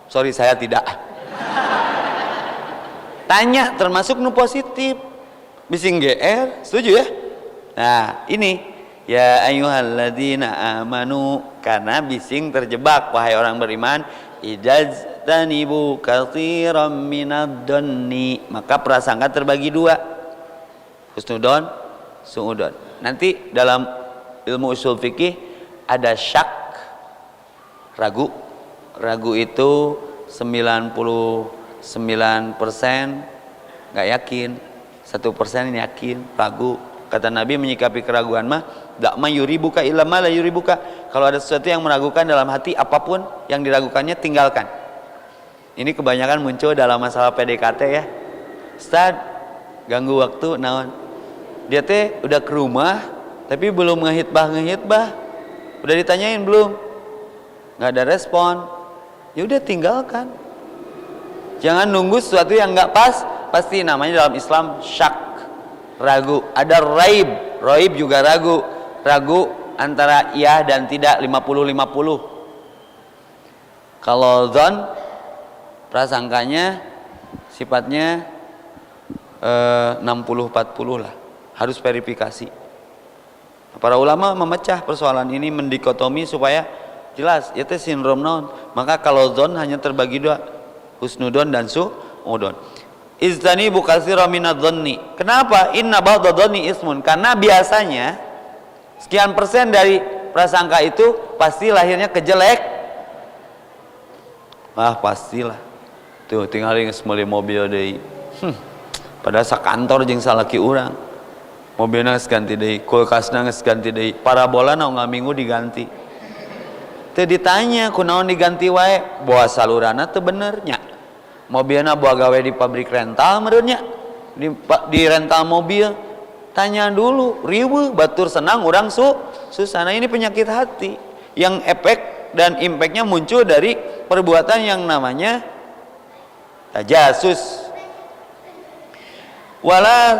Sorry, saya tidak. Tanya, termasuk nu positif. Bising GR, setuju ya? Nah, ini ya ayyuhalladzina amanu, karena bising terjebak wahai orang beriman, idajtanibu katsiran minadh-dhanni, maka prasangka terbagi dua. Husnudon, suudon. Nanti dalam ilmu usul fikih ada syak, ragu. Ragu itu 99% nggak yakin, 1% yakin, ragu. Kata Nabi menyikapi keraguan mah dak ma yuribuka illa ma la yuribuka. Kalau ada sesuatu yang meragukan dalam hati, apapun yang diragukannya tinggalkan. Ini kebanyakan muncul dalam masalah PDKT ya. Ustaz, ganggu waktu naon? Dia teh udah ke rumah tapi belum ngehitbah. Udah ditanyain belum? Nggak ada respon. Ya udah tinggalkan. Jangan nunggu sesuatu yang nggak pas. Pasti namanya dalam Islam syak, ragu. Ada raib, raib juga ragu. Ragu antara iya dan tidak, 50-50. Kalau dzan, prasangkanya sifatnya 60-40 lah. Harus verifikasi. Para ulama memecah persoalan ini, mendikotomi supaya jelas itu sindrom naon. Maka kalau dzan hanya terbagi dua, husnudon dan suudon. Iztani bukatsira minadh-dhanni. Kenapa? Inna ba'dadh-dhanni ismun. Karena biasanya sekian persen dari prasangka itu pasti lahirnya kejelek. Pastilah. Tuh tinggal geus meuli mobil deui. Padahal sakantor jeung salaki urang. Mobilna geus ganti deui, kulkasna geus ganti deui, parabola naon ngaminggu diganti. Teu ditanya kunaon diganti wae, boa salurana teu bener nya. Mobilna boa gawe di pabrik rental meureun nya. Di rental mobil. Tanya dulu, riweuh batur senang urang susah. Nah, ini penyakit hati yang efek dan impactnya muncul dari perbuatan yang namanya tajasus. Wala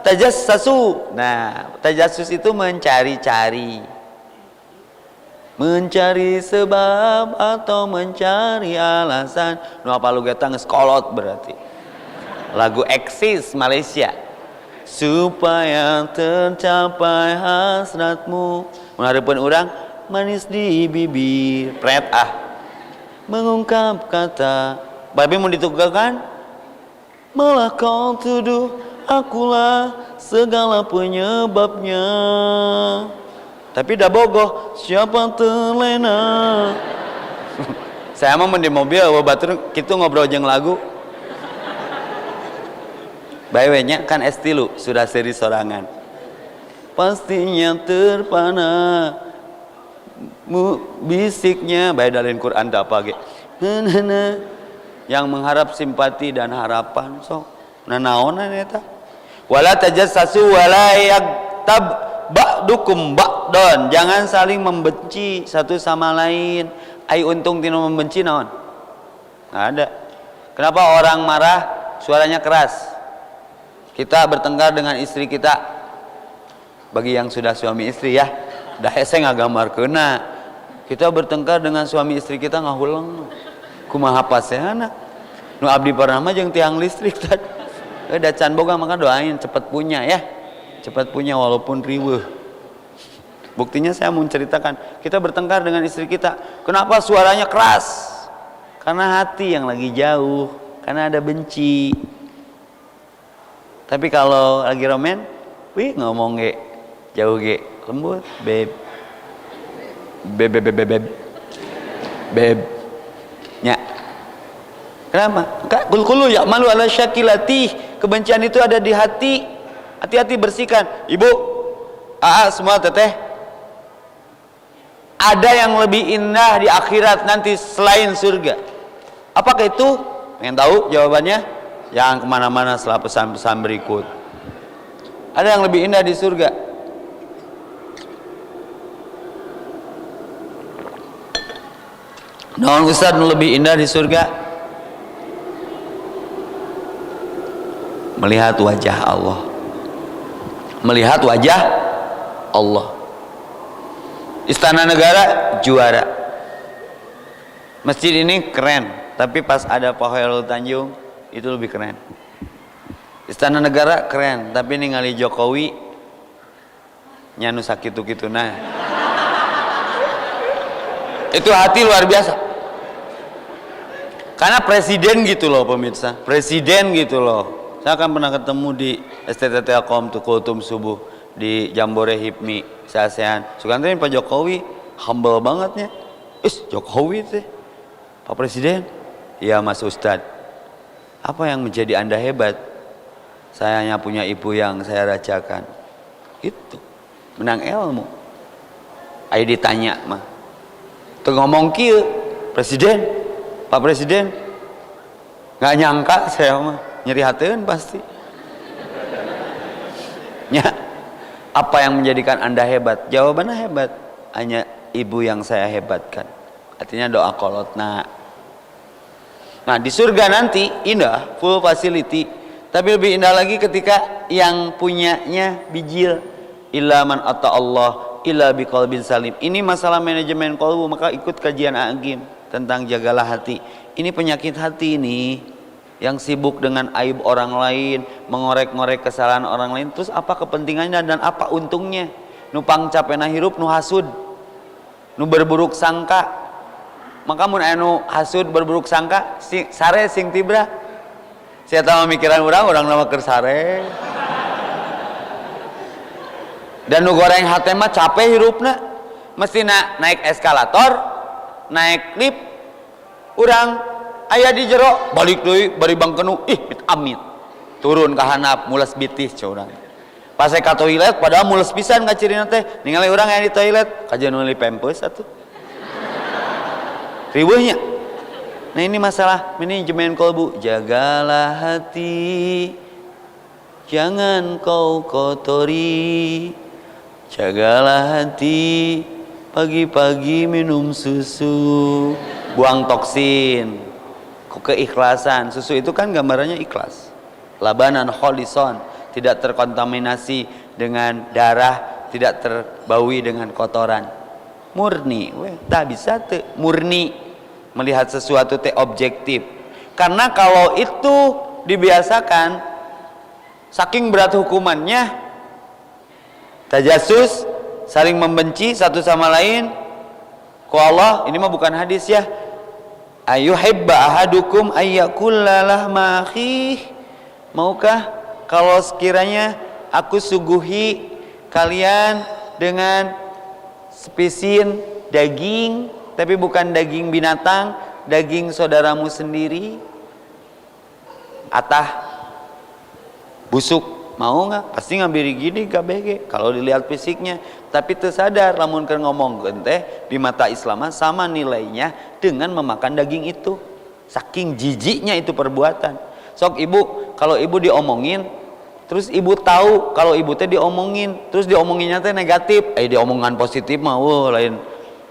tajassasu. Nah, tajasus itu mencari-cari sebab atau mencari alasan. Nu apa lu geta geus kolot berarti. Lagu Eksis Malaysia. Supaya tercapai hasratmu. Mengharapkan orang manis di bibir. Pret mengungkap kata. Babi mau ditukarkan? Malah kau tuduh akulah segala penyebabnya. Tapi dah bogoh, siapa terlena. Saya mau di mobil, batur kita ngobrol jeung lagu. Baywenya kan estilu sudah seri sorangan. Pastinya terpana bisiknya, baik dalin Quran tak apa ge. yang mengharap simpati dan harapan sok nanaonan eta. Wala tajassasu wala yaktab ba'dukum ba'don, jangan saling membenci satu sama lain. Ai untung tinu membenci naon? Nggak ada. Kenapa orang marah suaranya keras? Kita bertengkar dengan istri kita, bagi yang sudah suami istri ya, dah saya ngagambar kena. Kita bertengkar dengan suami istri kita ngahuleng, kumaha pasehana. Nu abdi pernah mah jeung tiang listrik tadi. Da can boga maka doain cepat punya ya, cepat punya walaupun riweuh. Buktinya saya mau ceritakan, kita bertengkar dengan istri kita. Kenapa suaranya keras? Karena hati yang lagi jauh, karena ada benci. Tapi kalau lagi romen, wih ngomong ge jauh ge lembut, beb, beb, beb, beb, beb, beb, nya. Kenapa? Kul ya malu ala syakilati. Kebencian itu ada di hati. Hati-hati bersihkan. Ibu, semua teteh. Ada yang lebih indah di akhirat nanti selain surga. Apakah itu? Pengen tahu jawabannya? Jangan kemana-mana setelah pesan-pesan berikut. Ada yang lebih indah di surga. Naon Ustaz lebih indah di surga? Melihat wajah Allah. Melihat wajah Allah. Istana Negara juara. Masjid ini keren, tapi pas ada Pak Hoirul Tanjung itu lebih keren. Istana Negara keren, tapi ningali Jokowi nyanu sakitu-kituna. Itu hati luar biasa. Karena presiden gitu loh pemirsa, presiden gitu loh. Saya akan pernah ketemu di STT Telkom Kultum Subuh di Jambore Hipmi se-ASEAN. Sukantin Pak Jokowi humble bangetnya. Jokowi teh Pak Presiden. Iya Mas Ustadz. Apa yang menjadi Anda hebat? Saya hanya punya ibu yang saya rajakan. Itu menang ilmu. Ayo ditanya mah. Tuh ngomong kieu Presiden, Pak Presiden. Nggak nyangka saya mah. Nyeri hateun pasti. Ya, apa yang menjadikan Anda hebat? Jawabannya hebat. Hanya ibu yang saya hebatkan. Artinya doa kolotna. Nah di surga nanti indah, full facility. Tapi lebih indah lagi ketika yang punyanya bijil. Illa man ata Allah illa biqalbin salim. Ini masalah manajemen qalbu, maka ikut kajian Agim tentang jagalah hati. Ini penyakit hati ini. Yang sibuk dengan aib orang lain, mengorek-ngorek kesalahan orang lain, terus apa kepentingannya dan apa untungnya? Nupang capena hirup nu hasud, nu berburuk sangka. Maka mun anu hasud berburuk sangka, sare sing tibra. Saya tahu mikiran orang nama keur sare. Dan nu goreng hate mah capek hirupna, mestina naik eskalator, naik lift, urang aya di jero balik deui bari bangkenu amit turun ka handap mules bitih curang pas ka toilet padahal mules pisan ngacirina teh ningali urang aya di toilet kajian meuli pempes atuh riweuhnya. Nah ini masalah manajemen kolbu. Jagalah hati jangan kau kotori, jagalah hati pagi-pagi minum susu, buang toksin, keikhlasan. Susu itu kan gambarannya ikhlas. Labanan kholison, tidak terkontaminasi dengan darah, tidak terbaui dengan kotoran. Murni, tak bisa tuh murni melihat sesuatu teh objektif. Karena kalau itu dibiasakan, saking berat hukumannya, tajasus, saling membenci satu sama lain. Ku Allah, ini mah bukan hadis ya. Ayuhibba ahadukum ayyakulla lahma akhih. Maukah kalau sekiranya aku suguhi kalian dengan spesies daging, tapi bukan daging binatang, daging saudaramu sendiri. Atah busuk mau nggak? Pasti ngambiri gini KBG kalau dilihat fisiknya, tapi tersadar lamun keur ngomong teh di mata Islam sama nilainya dengan memakan daging itu. Saking jijiknya itu perbuatan. Sok ibu, kalau ibu diomongin terus ibu tahu kalau ibu teh diomongin terus diomonginnya teh negatif, diomongan positif mah lain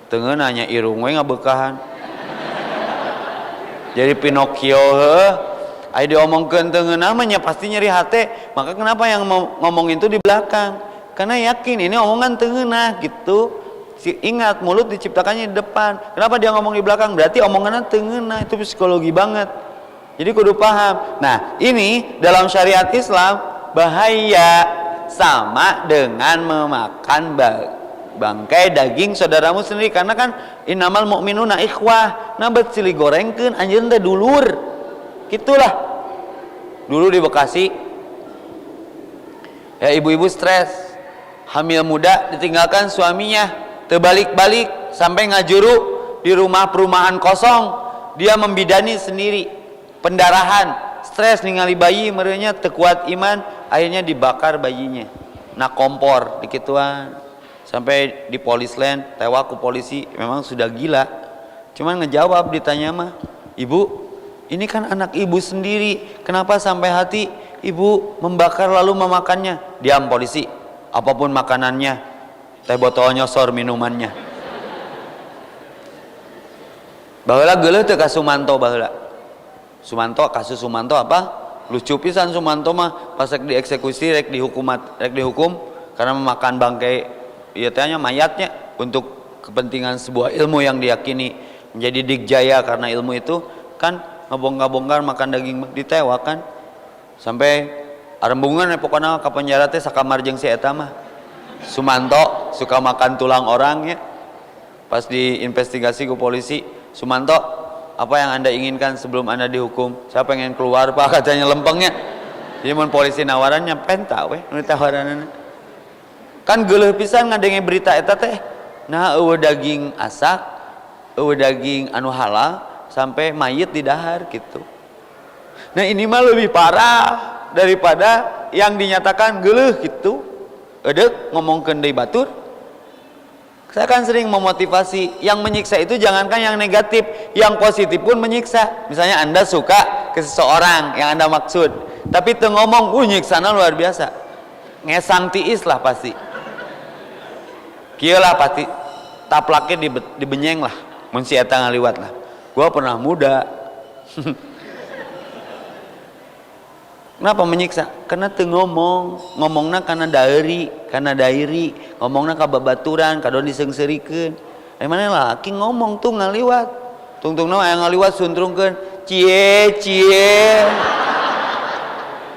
tengah nanya irung we ngabekahan jadi Pinocchio diomongkeun tengah namanya pasti nyeri hati. Maka kenapa yang ngomongin itu di belakang? Karena yakin ini omongan tengah gitu. Ingat, mulut diciptakannya di depan. Kenapa dia ngomong di belakang? Berarti omongannya tengah. Itu psikologi banget. Jadi kudu paham. Nah, ini dalam syariat Islam bahaya sama dengan memakan bangkai daging saudaramu sendiri. Karena kan innamal mu'minuna ikhwah. Nah bet silih gorengkeun anjeun teh dulur. Gitulah. Dulu di Bekasi ya ibu-ibu stres, hamil muda ditinggalkan suaminya, terbalik-balik sampai ngajuru di rumah perumahan kosong, dia membidani sendiri, pendarahan, stres ningali bayi merenya tekuat iman, akhirnya dibakar bayinya. Nah kompor dikituan sampai di polisland, tewa ku polisi, memang sudah gila. Cuman ngejawab ditanya mah, ibu ini kan anak ibu sendiri, kenapa sampai hati ibu membakar lalu memakannya? Diam polisi, apapun makanannya, teh botol nyosor minumannya. Baheula geuleuh teu ka Sumanto baheula. Sumanto, kasus Sumanto apa? Lucu pisan Sumanto mah pas rek dieksekusi rek dihukum karena memakan bangkai ieu teh nya mayatnya untuk kepentingan sebuah ilmu yang diyakini menjadi dikjaya karena ilmu itu kan ngabongkar makan daging ditewakan sampai arembungan pokoknya ka penjara teh sakamar jeung si eta mah. Sumanto suka makan tulang orang ya. Pas diinvestigasi ke polisi, Sumanto, apa yang Anda inginkan sebelum Anda dihukum? Saya pengen keluar Pak, katanya lempengnya. Jadi mun polisi nawarannya penta we nu tawaranana. Kan geuleuh pisan ngadenge berita eta teh. Nah eueuh daging asak, eueuh daging anu halal sampai mayit didahar gitu. Nah ini mah lebih parah daripada yang dinyatakan geuleuh gitu. Edeuk ngomongkeun deui batur. Saya kan sering memotivasi, yang menyiksa itu jangankan yang negatif, yang positif pun menyiksa. Misalnya Anda suka ke seseorang yang Anda maksud, tapi teu ngomong, nyiksana luar biasa. Ngesang tiis lah pasti. Kieu lah pasti taplaknya dibenyeng lah, mun si eta ngaliwat lah. Gua pernah muda. Kenapa menyiksa? Karena teu ngomongna karena dairi, ngomongna ka babaturan, kadon diseungseurikeun. Mana laki ngomong tuh ngaliwat. Tungtungna aya ngaliwat suntrungkeun, cie.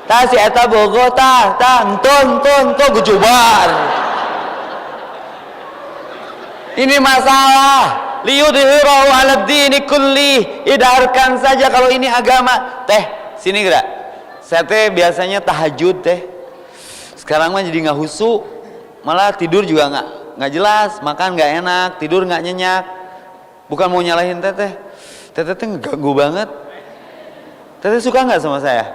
Tah si eta bogo tah, entun gujubar. Ini masalah. Liyudhirahu 'alad dini kulli, edarkan saja kalau ini agama. Teh, sini gerak. Saya teh biasanya tahajud teh. Sekarang mah jadi nggak husu, malah tidur juga nggak jelas, makan nggak enak, tidur nggak nyenyak. Bukan mau nyalahin teteh, teteh teh ngeganggu banget. Teteh suka nggak sama saya?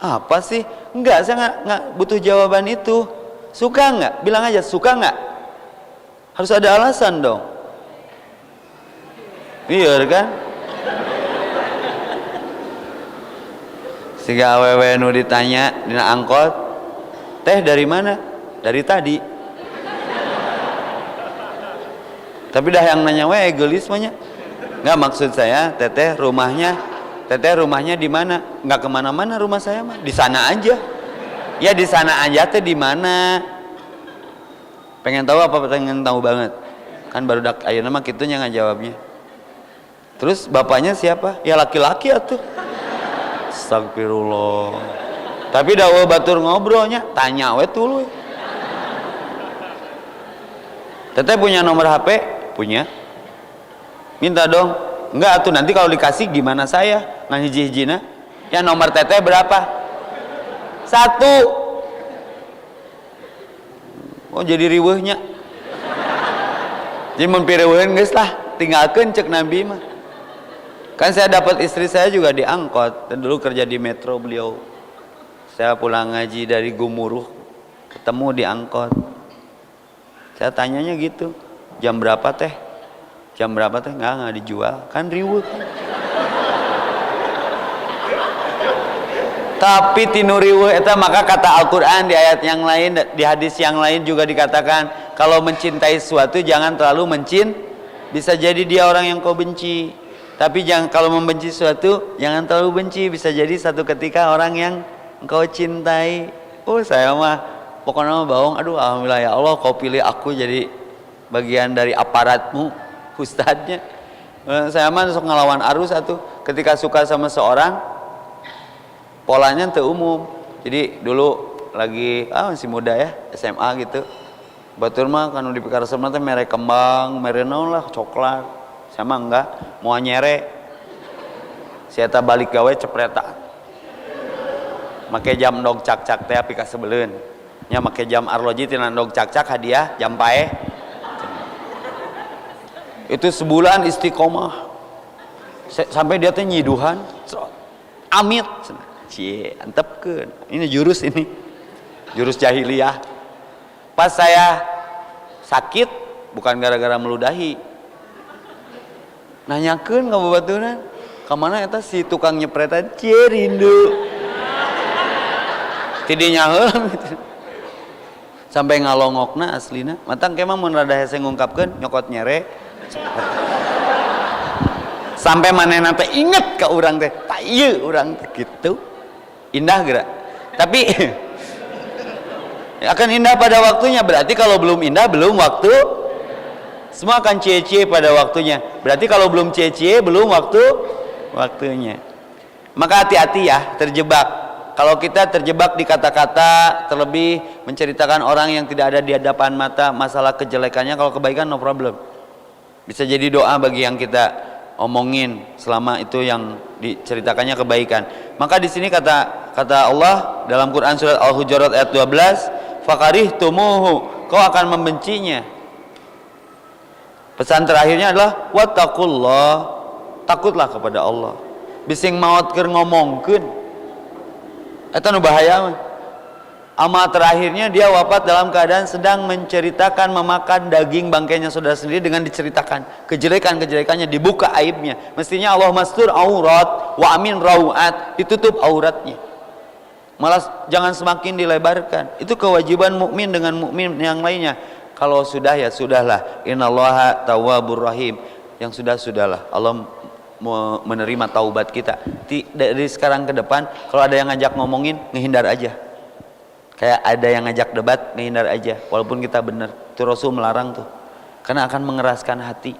Apa sih? Enggak, saya nggak butuh jawaban itu. Suka nggak? Bilang aja suka nggak? Harus ada alasan dong. Iya kan? Siga awewe nu ditanya dina angkot, teh dari mana? Dari tadi. Tapi dah yang nanya we egois mah nya. Enggak, maksud saya teteh rumahnya di mana? Enggak kemana-mana rumah saya mah, di sana aja. Ya di sana aja teh di mana? Pengen tahu apa? Pengen tahu banget. Kan baru dak ayeuna mah kitunya ngajawabnya. Terus bapaknya siapa? Ya laki-laki atuh. Astagfirullah. Tapi dawa batur ngobrolnya, tanya we tuluy. Teteh punya nomor HP? Punya. Minta dong. Enggak atuh, nanti kalau dikasih gimana saya? Ngan hiji-hijina. Ya nomor teteh berapa? 1. Oh jadi riweuhnya. Jadi mun pireueun geus lah, tinggalkeun cek Nabi mah. Kan saya dapat istri saya juga di angkot, dan dulu kerja di Metro beliau. Saya pulang ngaji dari Gumuruh, ketemu di angkot. Saya tanyanya gitu, jam berapa teh? Jam berapa teh? Nggak dijual, kan riweuh. Tapi tinu riweuh eta maka kata Al-Qur'an di ayat yang lain, di hadis yang lain juga dikatakan, kalau mencintai sesuatu jangan terlalu bisa jadi dia orang yang kau benci. Tapi jangan, kalau membenci sesuatu jangan terlalu benci, bisa jadi satu ketika orang yang engkau cintai. Oh saya mah pokoknya bawang, aduh alhamdulillah ya Allah kau pilih aku jadi bagian dari aparatmu, ustadznya. Saya mah sok ngelawan arus satu. Ketika suka sama seorang, polanya teu umum. Jadi dulu lagi masih muda ya, SMA gitu. Batur mah kanu dipikar sama teh mere kembang, mere naon lah coklat. Saya mah enggak, mau nyere. Saya tak balik gawe cepretan. Make jam dog cak-cak teh api ka sebeleun. Nya make jam arloji tina dog cak-cak hadiah jam pae. Itu sebulan istiqomah. Sampai dia teh nyiduhan. Amit. Cie, antepkeun. Ini jurus ini. Jurus jahiliyah. Pas saya sakit bukan gara-gara meludahi. Nanyakeun ka babaturan, ka mana eta si tukang nyepretan? Cie rindu. Tidinya heuh. Sampai ngalongokna aslina. Matang kemah mun rada hese ngungkapkeun nyokot nyere. Sampai manehna teh inget ka urang teh. Ta ieu urang teh gitu. Indah geura. Tapi akan indah pada waktunya. Berarti kalau belum indah belum waktu. Semua akan cie-cie pada waktunya. Berarti kalau belum cie-cie belum waktunya. Maka hati-hati ya terjebak. Kalau kita terjebak di kata-kata, terlebih menceritakan orang yang tidak ada di hadapan mata, masalah kejelekannya, kalau kebaikan no problem. Bisa jadi doa bagi yang kita omongin selama itu yang diceritakannya kebaikan. Maka di sini kata Allah dalam Quran surat Al-Hujurat ayat 12, fakarihtumuhu, kau akan membencinya. Pesan terakhirnya adalah wattaqullah, takutlah kepada Allah. Bising maot keur ngomongkeun. Eta nu bahaya mah. Amal terakhirnya dia wafat dalam keadaan sedang menceritakan memakan daging bangkainya saudara sendiri dengan diceritakan kejelekan-kejelekannya, dibuka aibnya. Mestinya Allah mastur aurat wa amin rawat, ditutup auratnya. Malah jangan semakin dilebarkan. Itu kewajiban mukmin dengan mukmin yang lainnya. Kalau sudah ya sudahlah. Innallaha tawwabur rahim. Yang sudahlah. Allah menerima taubat kita. Dari sekarang ke depan kalau ada yang ngajak ngomongin, ngehindar aja. Kayak ada yang ngajak debat, ngehindar aja. Walaupun kita benar. Itu Rasul melarang tuh. Karena akan mengeraskan hati.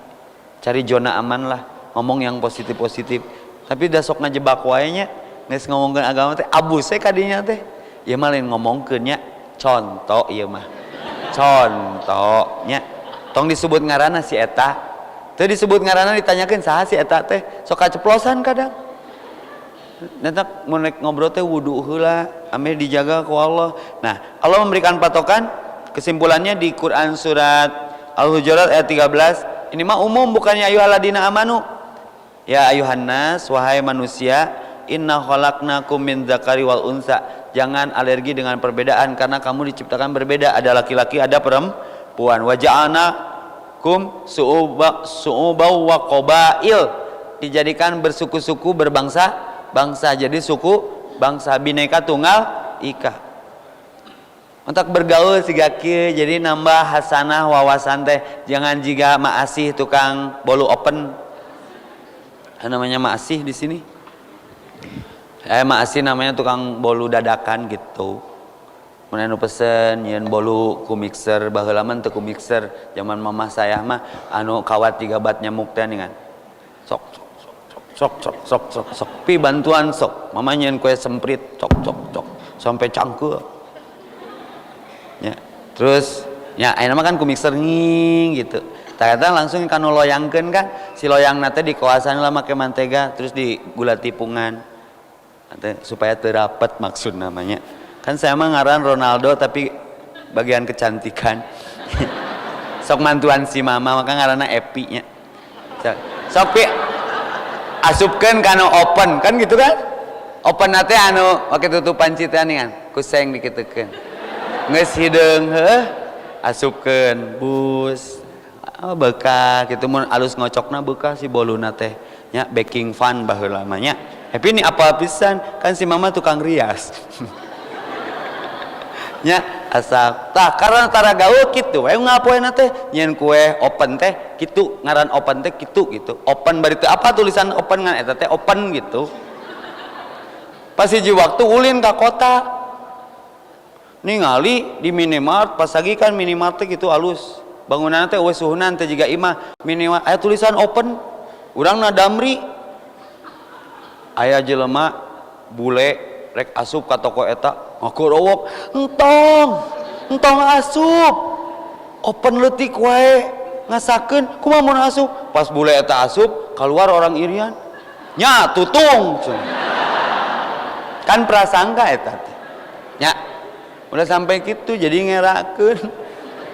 Cari zona aman lah. Ngomong yang positif-positif. Tapi dah sok ngajebak wae nya. Geus ngomongkeun agama teh abus kadinya teh. Ieu mah lain ngomongkeun nya contoh ieu mah. Contohnya tong disebut ngaranna si eta teu disebut ngaranna ditanyakeun saha si eta teh sok kaceplosan kadang nanti mun ngobrol teh wudu heula ame dijaga ku Allah. Nah Allah memberikan patokan kesimpulannya di Quran surat Al-Hujurat ayat 13 ini mah umum bukannya ayyuhalladzina amanu ya ayyuhan nas wahai manusia inna khalaqnakum min dzakari wal unsa. Jangan alergi dengan perbedaan karena kamu diciptakan berbeda, ada laki-laki ada perempuan. Wa ja'alnakum su'ubaw wa qabail, dijadikan bersuku-suku berbangsa-bangsa. Jadi suku bangsa Bhinneka Tunggal Ika. Untuk bergaul siga kieu jadi nambah hasanah wawasan teh. Jangan jiga maasih tukang bolu open. Namanya maasih di sini. Maasih namanya tukang bolu dadakan gitu. Mun anu pesen nyeun bolu ku mixer, baheula mah teu ku mixer. Zaman mamah saya mah anu kawat 3 bat nyamuk teh ningan. Sok. Pi bantuan sok. Mama nyeun kue semprit, cok. Sampai cangkeu. Ya. Terus nya ayeuna mah kan ku mixer nging gitu. Ternyata langsung kanu loyangkeun kan. Si loyangna teh dikoasan lah make mantega terus digula tipungan. Supaya terapet maksud namanya. Kan saya mah ngaran Ronaldo tapi bagian kecantikan. Sok mantuan si mama maka ngaranna Epi nya. Sok pi asupkeun kana open kan gitu kan? open nate anu pakai tutupan citaningan kuseng dikitekeun geus hideung heuh asupkeun bus beuka kitu mun alus ngocokna beuka si boluna teh nya baking fun baheula mah nya tapi ini apa pisan kan si mama tukang rias nya asa tah karena tara gaul kitu we ngapoeuna teh nyen kue open teh kitu ngaran open teh kitu gitu open bari teh apa tulisan open ngan eta teh open gitu pas hiji waktu ulin ka kota ningali di minimart pas lagi kan minimart teh gitu alus bangunan teh we suhunan teh jiga imah minimart aya tulisan open urang na damri aya jelema bule rek asup ka toko eta ngakurowok entong asup open leutik wae ngasakeun kumaha mun asup pas bule eta asup keluar orang irian nya tutung kan prasangka eta teh nya udah sampai gitu jadi ngerakeun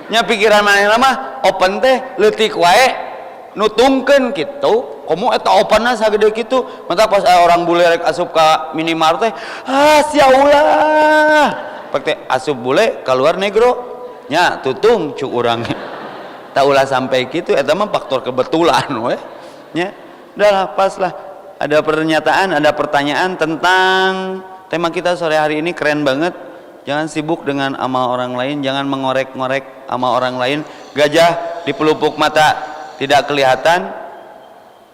nya pikiran manehna mah open teh leutik wae nutungkeun kitu komo eta openna sagede kitu mantap pas orang bule rek asup ka minimart teh sia ulah pak teh asup bule keluar negro nya tutung cuk urang tak ulah sampai kitu eta mah faktor kebetulan we nya udah pas lah ada pernyataan ada pertanyaan tentang tema kita sore hari ini keren banget jangan sibuk dengan amal orang lain jangan mengorek-ngorek amal orang lain gajah di pelupuk mata tidak kelihatan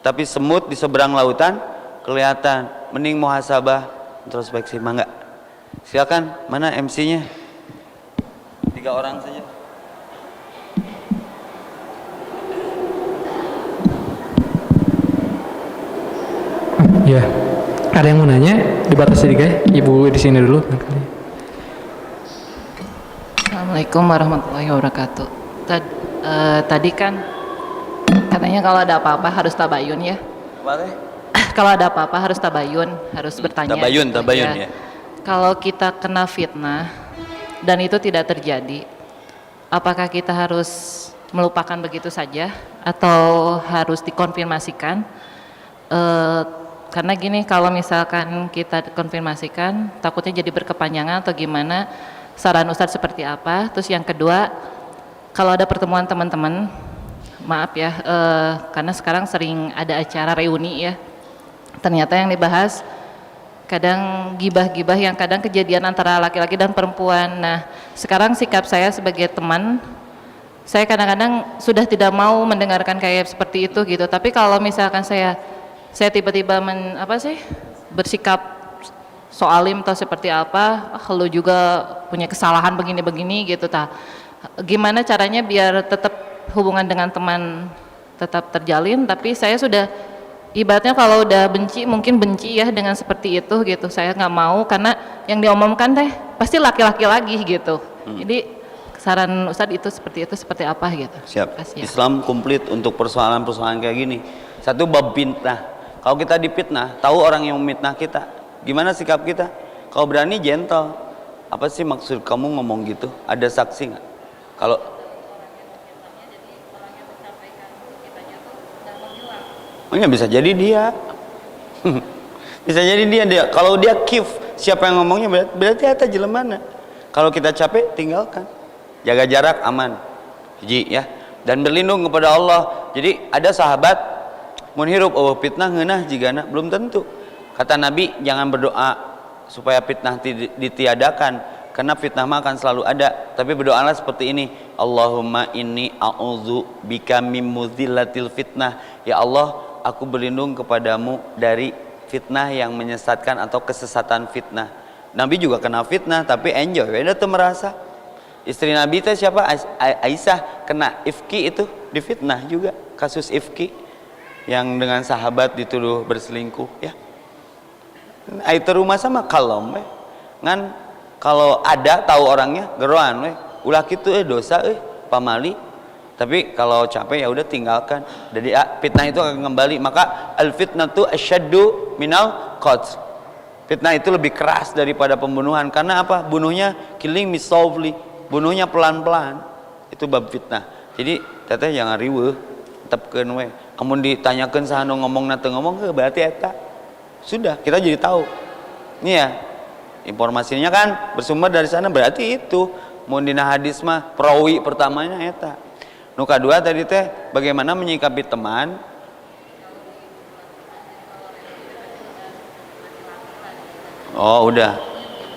tapi semut di seberang lautan kelihatan mending muhasabah introspeksi mangga silakan mana MC-nya 3 orang saja ya ada yang mau nanya dibatasi dikit ibu di sini dulu. Assalamualaikum warahmatullahi wabarakatuh. Tadi kan katanya kalau ada apa-apa harus tabayun ya. apa teh Kalau ada apa-apa harus tabayun, harus bertanya. tabayun ya. Kalau kita kena fitnah dan itu tidak terjadi, apakah kita harus melupakan begitu saja atau harus dikonfirmasikan? Karena gini, kalau misalkan kita konfirmasikan takutnya jadi berkepanjangan atau gimana, saran Ustadz seperti apa. Terus yang kedua, kalau ada pertemuan teman-teman, maaf ya, karena sekarang sering ada acara reuni ya, ternyata yang dibahas kadang gibah-gibah yang kadang kejadian antara laki-laki dan perempuan. Nah sekarang sikap saya sebagai teman, saya kadang-kadang sudah tidak mau mendengarkan kayak seperti itu gitu. Tapi kalau misalkan saya tiba-tiba bersikap soalim atau seperti apa, lu juga punya kesalahan begini-begini gitu, gimana caranya biar tetap hubungan dengan teman tetap terjalin, tapi saya sudah ibaratnya kalau udah mungkin benci ya dengan seperti itu gitu. Saya nggak mau karena yang diomongkan teh pasti laki-laki lagi gitu. Jadi saran Ustadz itu seperti apa gitu. Siap. Kasih, ya. Islam komplit untuk persoalan-persoalan kayak gini. Satu, bab fitnah. Kalau kita dipitnah, tahu orang yang memitnah kita, gimana sikap kita? Kalau berani gentle. Apa sih maksud kamu ngomong gitu? Ada saksi nggak? Kalau ya bisa jadi dia. Bisa jadi dia. Kalau dia kif, siapa yang ngomongnya berarti eta jelemana. Kalau kita capek, tinggalkan. Jaga jarak, aman. Hiji ya. Dan berlindung kepada Allah. Jadi ada sahabat mun hirup fitnah ngeunah jigana belum tentu. Kata Nabi, jangan berdoa supaya fitnah ditiadakan karena fitnah mah akan selalu ada. Tapi berdoalah seperti ini, Allahumma inni a'udzu bika min mudzillatil fitnah. Ya Allah, aku berlindung kepadamu dari fitnah yang menyesatkan atau kesesatan fitnah. Nabi juga kena fitnah tapi enjoy, beda tuh merasa. Istri Nabi itu siapa? Aisyah kena ifki, itu difitnah juga, kasus ifki yang dengan sahabat dituduh berselingkuh ya. Itu rumah sama kalom we. Ngan kalau ada tahu orangnya geroan we. Ulah kitu dosa pamali. Tapi kalau capek ya udah tinggalkan. Jadi fitnah itu akan kembali. Maka al fitnatu asyaddu minal qatl. Fitnah itu lebih keras daripada pembunuhan. Karena apa? Bunuhnya killing me softly. Bunuhnya pelan-pelan. Itu bab fitnah. Jadi teteh jangan riweuh. Tepkeun we. Amun ditanyakeun sahanu ngomong na teu ngomong berarti eta. Sudah, kita jadi tahu. Iya, informasinya kan bersumber dari sana, berarti itu mun dina hadis mah perawi pertamanya eta. Nu kadua tadi teh bagaimana menyikapi teman. Oh udah,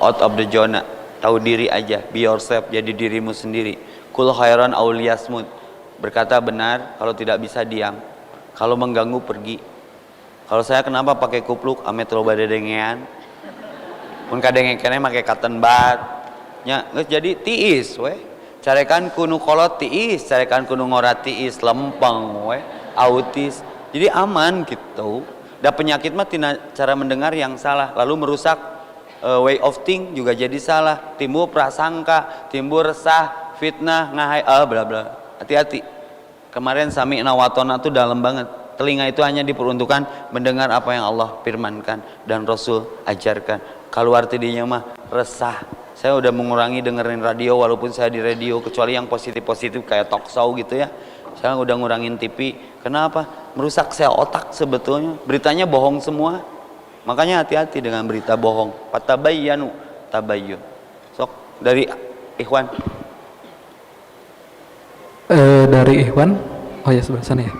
out of the zona, tahu diri aja, be yourself, jadi dirimu sendiri. Kul khairan auliyasmud, berkata benar, kalau tidak bisa diam, kalau mengganggu pergi. Kalau saya kenapa pakai kupluk ame teu loba dedengean, mun kadengekene make cotton bud nya geus jadi tiis we, carekan kuno kolot tiis, carekan kuno ngorat tiis, lempeng we, autis, jadi aman gitu. Da penyakit mah tina cara mendengar yang salah, lalu merusak way of think juga jadi salah, timbul prasangka, timbul resah, fitnah, ngahai bla bla. Hati-hati. Kemarin sami nawatona tuh dalam banget. Telinga itu hanya diperuntukkan mendengar apa yang Allah firmankan dan Rasul ajarkan. Keluar tidinya mah resah. Saya udah mengurangi dengerin radio walaupun saya di radio, kecuali yang positif-positif kayak talk show gitu ya. Saya udah ngurangin TV. Kenapa? Merusak sel otak sebetulnya. Beritanya bohong semua. Makanya hati-hati dengan berita bohong. Fatabayyanu, tabayyun. Sok dari Ikhwan. Dari Ikhwan. Oh ya sebelah sana ya.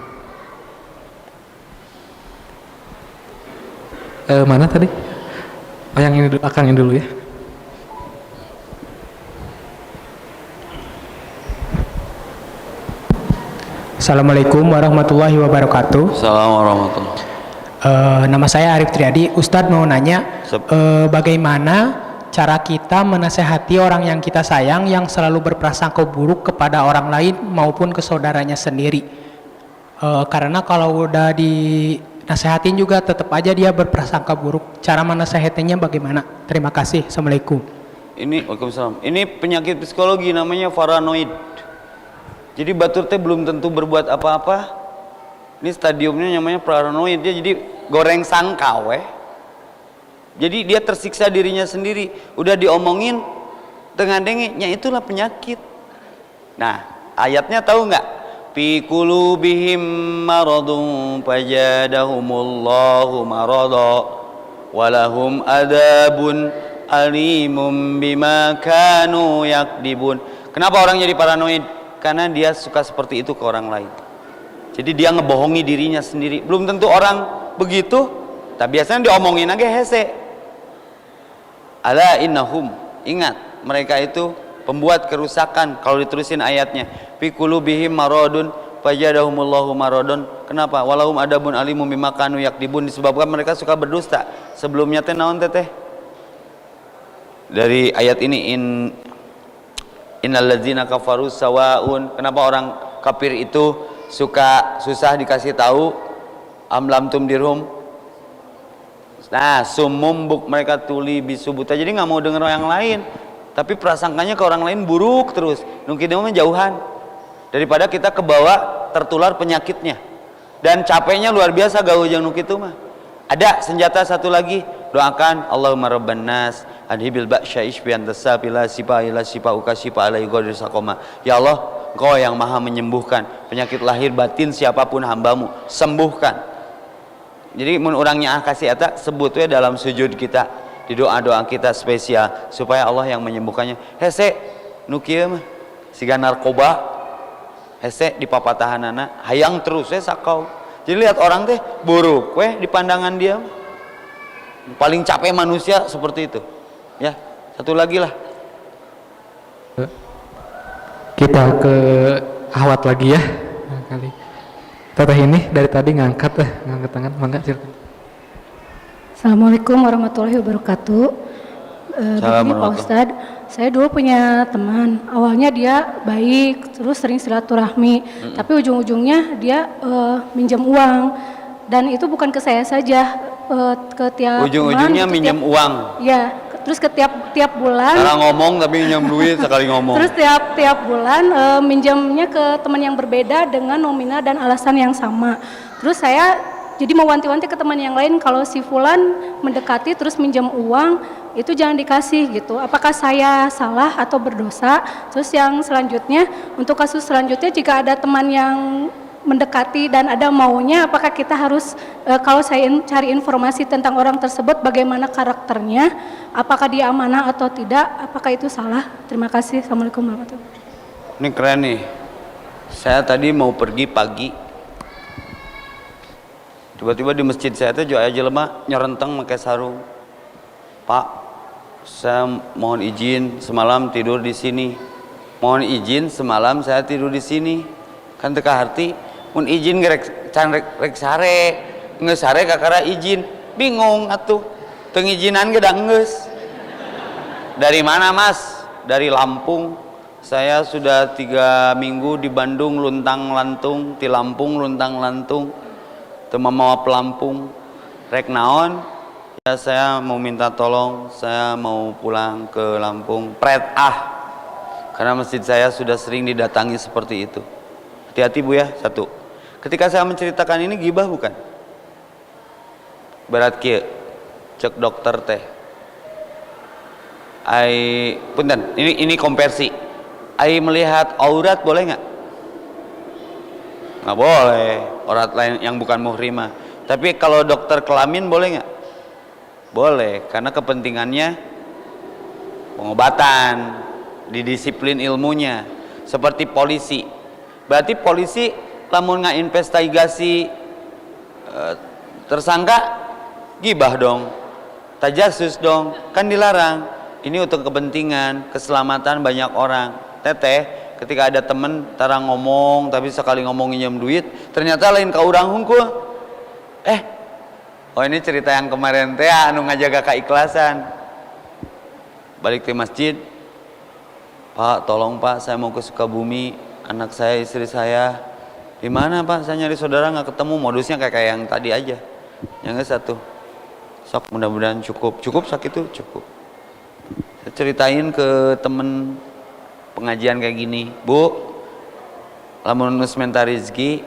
Mana tadi? Oh yang ini dulu, Akang ini dulu ya. Assalamualaikum warahmatullahi wabarakatuh. Assalamualaikum warahmatullahi. Nama saya Arif Triadi. Ustadz mau nanya, bagaimana cara kita menasehati orang yang kita sayang yang selalu berprasangka buruk kepada orang lain maupun ke saudaranya sendiri? Karena kalau udah dinasehatin juga tetap aja dia berprasangka buruk. Cara menasehatinya bagaimana? Terima kasih. Assalamualaikum. Waalaikumsalam. Ini penyakit psikologi namanya paranoid. Jadi batur teh belum tentu berbuat apa-apa. Ini stadiumnya namanya paranoid. Dia jadi goreng sangka weh. Jadi dia tersiksa dirinya sendiri. Udah diomongin tengah dengenya, itulah penyakit. Nah, ayatnya tahu nggak? Fi qulubihim maradun fajadahumullahu marada walahum adabun alimum bima kanu yakdibun. Kenapa orang jadi paranoid? Karena dia suka seperti itu ke orang lain. Jadi dia ngebohongi dirinya sendiri. Belum tentu orang begitu, tapi biasanya diomongin aja hese. Ala innahum, ingat mereka itu pembuat kerusakan. Kalau diterusin ayatnya, fi qulubihim maradun fajadahumullahu maradun. Kenapa? Walahum adabun alimum bima kanu yakdibun, disebabkan mereka suka berdusta. Sebelumnya teh naon teh? Dari ayat ini innalladzina kafaru sawaun. Kenapa orang kafir itu susah dikasih tahu? Amlam tumdirhum. Nah, sumumbuk mereka tuli bisubuta. Jadi nggak mau denger yang lain. Tapi prasangkanya ke orang lain buruk terus. Mungkin dia menjauhan. Daripada kita kebawa tertular penyakitnya. Dan capeknya luar biasa gaul jeung nu kitu mah. Ada senjata satu lagi, doakan Allahumma rabban nas adhibil ba'sya isbian tasabila sipa ila sipa ukasipa ala yugodir sakoma. Ya Allah, Engkau yang maha menyembuhkan penyakit lahir batin siapapun hambamu, sembuhkan. Jadi mun orangnya kasih eta sebutnya dalam sujud kita, di doa-doa kita spesial supaya Allah yang menyembuhkannya. Hese nu kieu mah siga narkoba, hese di papatahanana hayang terus sakau. Jadi lihat orang teh buruk weh di pandangan dia. Paling capek manusia seperti itu. Ya, satu lagi lah. Kita ke Ahwat lagi ya. Kali. Teteh ini dari tadi ngangkat tangan, mangga silakan. Assalamualaikum warahmatullahi wabarakatuh. Begini Pak Ustadz, saya dulu punya teman, awalnya dia baik, terus sering silaturahmi, tapi ujung-ujungnya dia minjam uang, dan itu bukan ke saya saja, ke tiap ujung-ujungnya minjam uang. Ya, terus ke tiap bulan. Cara ngomong tapi minjam duit sekali ngomong. Terus tiap bulan minjamnya ke teman yang berbeda dengan nominal dan alasan yang sama. Terus saya jadi mewanti-wanti ke teman yang lain, kalau si Fulan mendekati terus minjam uang, itu jangan dikasih gitu. Apakah saya salah atau berdosa? Terus yang selanjutnya, untuk kasus selanjutnya jika ada teman yang mendekati dan ada maunya, apakah kita harus kalau saya cari informasi tentang orang tersebut bagaimana karakternya, apakah dia amanah atau tidak, apakah itu salah? Terima kasih. Assalamualaikum warahmatullahi wabarakatuh. Ini keren nih. Saya tadi mau pergi pagi, tiba-tiba di masjid saya tuh aya jelema nyorenteng pakai sarung. Pak, saya mohon izin semalam tidur di sini. Mohon izin semalam saya tidur di sini. Kan teka harti, mun izin rek sare, geus sare kakara izin. Bingung atuh. Teu ngijinan ge da geus. Dari mana, Mas? Dari Lampung. Saya sudah 3 minggu di Bandung luntang-lantung, di Lampung luntang-lantung. Teu mamawa pelampung. Rek naon? Ya, saya mau minta tolong, saya mau pulang ke Lampung. Pret karena masjid saya sudah sering didatangi seperti itu. Hati-hati Bu ya, satu. Ketika saya menceritakan ini gibah bukan? Berat kieu, cek dokter teh. Punten, ini konversi. Melihat aurat boleh nggak? Nggak boleh, aurat lain yang bukan muhrimah. Tapi kalau dokter kelamin boleh nggak? Boleh, karena kepentingannya pengobatan, di disiplin ilmunya. Seperti polisi. Berarti polisi lamun investigasi tersangka gibah dong, tajasus dong, kan dilarang. Ini untuk kepentingan keselamatan banyak orang. Teteh, ketika ada temen tara ngomong tapi sekali ngomong nginjem duit, ternyata lain ka urang hungkul. Oh ini cerita yang kemarin teh anu ngajaga keikhlasan. Balik ke masjid, Pak, tolong Pak, saya mau ke Sukabumi, anak saya, istri saya. Di mana Pak? Saya nyari saudara nggak ketemu. Modusnya kayak yang tadi aja. Yang satu, sok mudah-mudahan cukup sakit itu cukup. Saya ceritain ke temen pengajian kayak gini, Bu, lamun geus menta rezeki,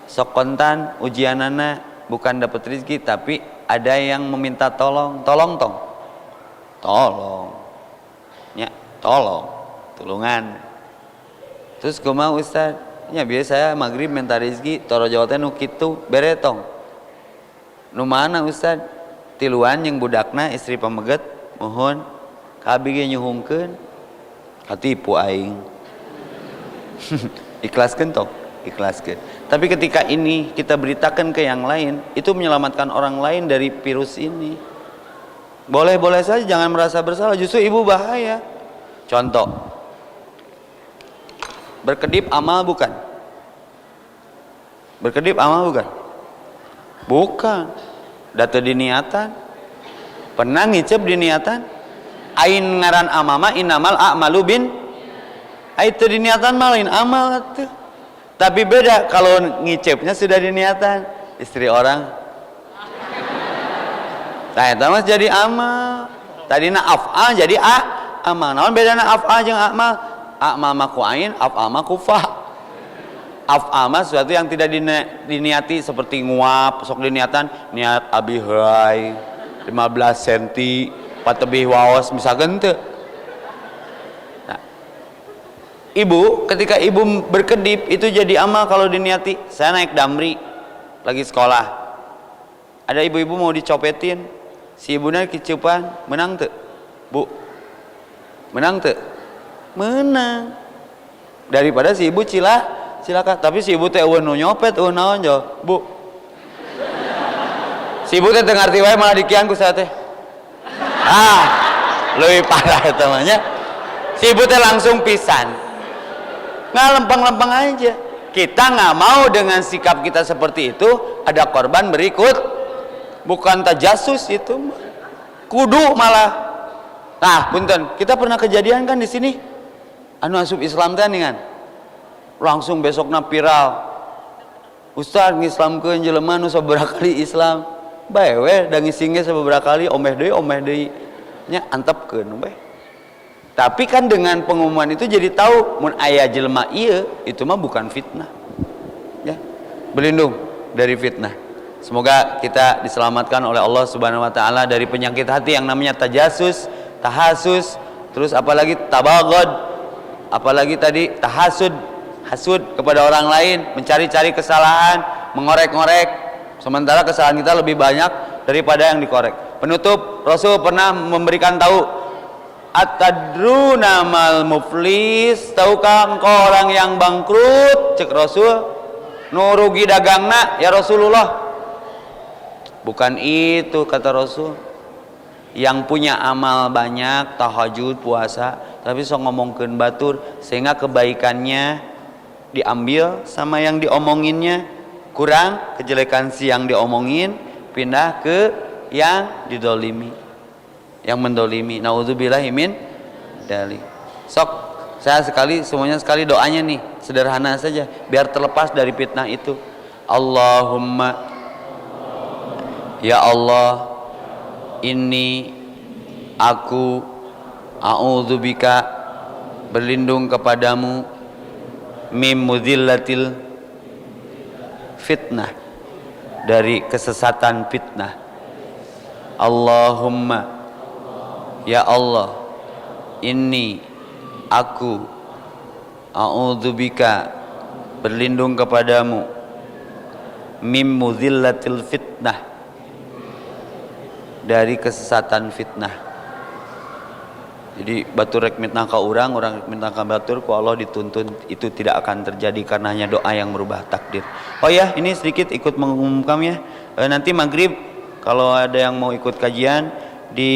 sok kontan ujianana. Bukan dapat rezeki, tapi ada yang meminta tolong ya, tulungan. Terus kumaha Ustaz? Ya biasa saya maghrib minta rezeki, toro Jawa teh nu kitu bere tong. Nu mana Ustaz? Tiluan yang budakna istri pameget, mohon kabeh ge nyuhungkeun. Katipu aing. Ikhlaskeun tong, ikhlaskeun. Tapi ketika ini kita beritakan ke yang lain, itu menyelamatkan orang lain dari virus ini. Boleh-boleh saja, jangan merasa bersalah, justru ibu bahaya. Contoh, berkedip amal bukan? Berkedip amal bukan? Bukan. Datu diniatan. Pernah ngicep diniatan? Ain ngaran amama inamal a'malu bin. Itu diniatan malin amal tuh. Tapi beda kalau ngicepnya sudah diniatan istri orang. Nah, itu mas jadi amal. Tadina af'al jadi amal. Naon bedana af'al jeung amal? Amal mah ku ain, af'al mah ku fa. Af'al mah sesuatu yang tidak diniati seperti nguap, sok diniatan niat abihai 15 cm, patebih waos misalkan teu. Ibu, ketika ibu berkedip itu jadi amal kalau diniati. Saya naik damri lagi sekolah. Ada ibu-ibu mau dicopetin. Si ibunya kicupan, menang tuh. Bu. Menang tuh. Menang. Daripada si ibu cilaka. Tapi si ibu teh eueuh nu nyopet, eueuh naon jo, Bu. Si ibu teh teu ngarti wae malah dikian ku saya teh. Leuwih parah eta mah nya. Si ibu teh langsung pisan. Nggak lempeng-lempeng aja. Kita nggak mau dengan sikap kita seperti itu ada korban berikut. Bukan tajasus itu, kudu malah. Nah, punten, kita pernah kejadian kan di sini. Anu asup Islam teh kan. Langsung besokna viral. Ustaz ngislamkeun jelema nu sabaraha kali Islam. Bae we da ngising ge sabaraha kali omeh deui. Nya antepkeun bae. Tapi kan dengan pengumuman itu jadi tahu mun aya jelema ieu itu mah bukan fitnah. Ya. Berlindung dari fitnah. Semoga kita diselamatkan oleh Allah Subhanahu wa taala dari penyakit hati yang namanya tajasus, tahasus, terus apalagi tabaghad, apalagi tadi tahasud, hasud kepada orang lain, mencari-cari kesalahan, mengorek-ngorek, sementara kesalahan kita lebih banyak daripada yang dikorek. Penutup, Rasul pernah memberikan tahu, atadruna mal muflis, tahukah engkau orang yang bangkrut? Cek Rasul. Nu rugi dagangna ya Rasulullah. Bukan itu kata Rasul. Yang punya amal banyak, tahajud, puasa, tapi so ngomongkeun batur sehingga kebaikannya diambil sama yang diomonginnya kurang, kejelekan si yang diomongin pindah ke yang didolimi, yang mendolimi. Naudzubillahi min dzalik. Sok saya semuanya sekali doanya nih, sederhana saja biar terlepas dari fitnah itu. Allahumma ya Allah, ini aku a'udzubika berlindung kepadamu mim mudzillatil fitnah, dari kesesatan fitnah. Allahumma ya Allah, ini aku a'udzubika berlindung kepadamu mim mudzillatil fitnah, dari kesesatan fitnah. Jadi batur rek mitnah ka urang rek mitnah ka batur ku Allah dituntun itu tidak akan terjadi karena hanya doa yang merubah takdir. Oh ya, ini sedikit ikut mengumumkan ya. Nanti maghrib kalau ada yang mau ikut kajian di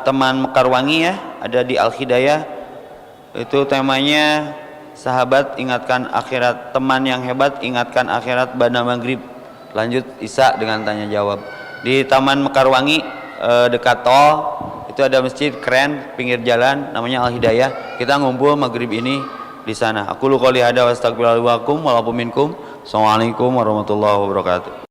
Taman Mekarwangi ya, ada di Al Hidayah. Itu temanya sahabat ingatkan akhirat, teman yang hebat ingatkan akhirat pada maghrib. Lanjut Isya dengan tanya jawab. Di Taman Mekarwangi dekat tol itu ada masjid keren pinggir jalan namanya Al Hidayah. Kita ngumpul maghrib ini di sana. Aku lu qouli hada wa astagfirullahi wa lakum wa lakum minkum. Assalamualaikum warahmatullahi wabarakatuh.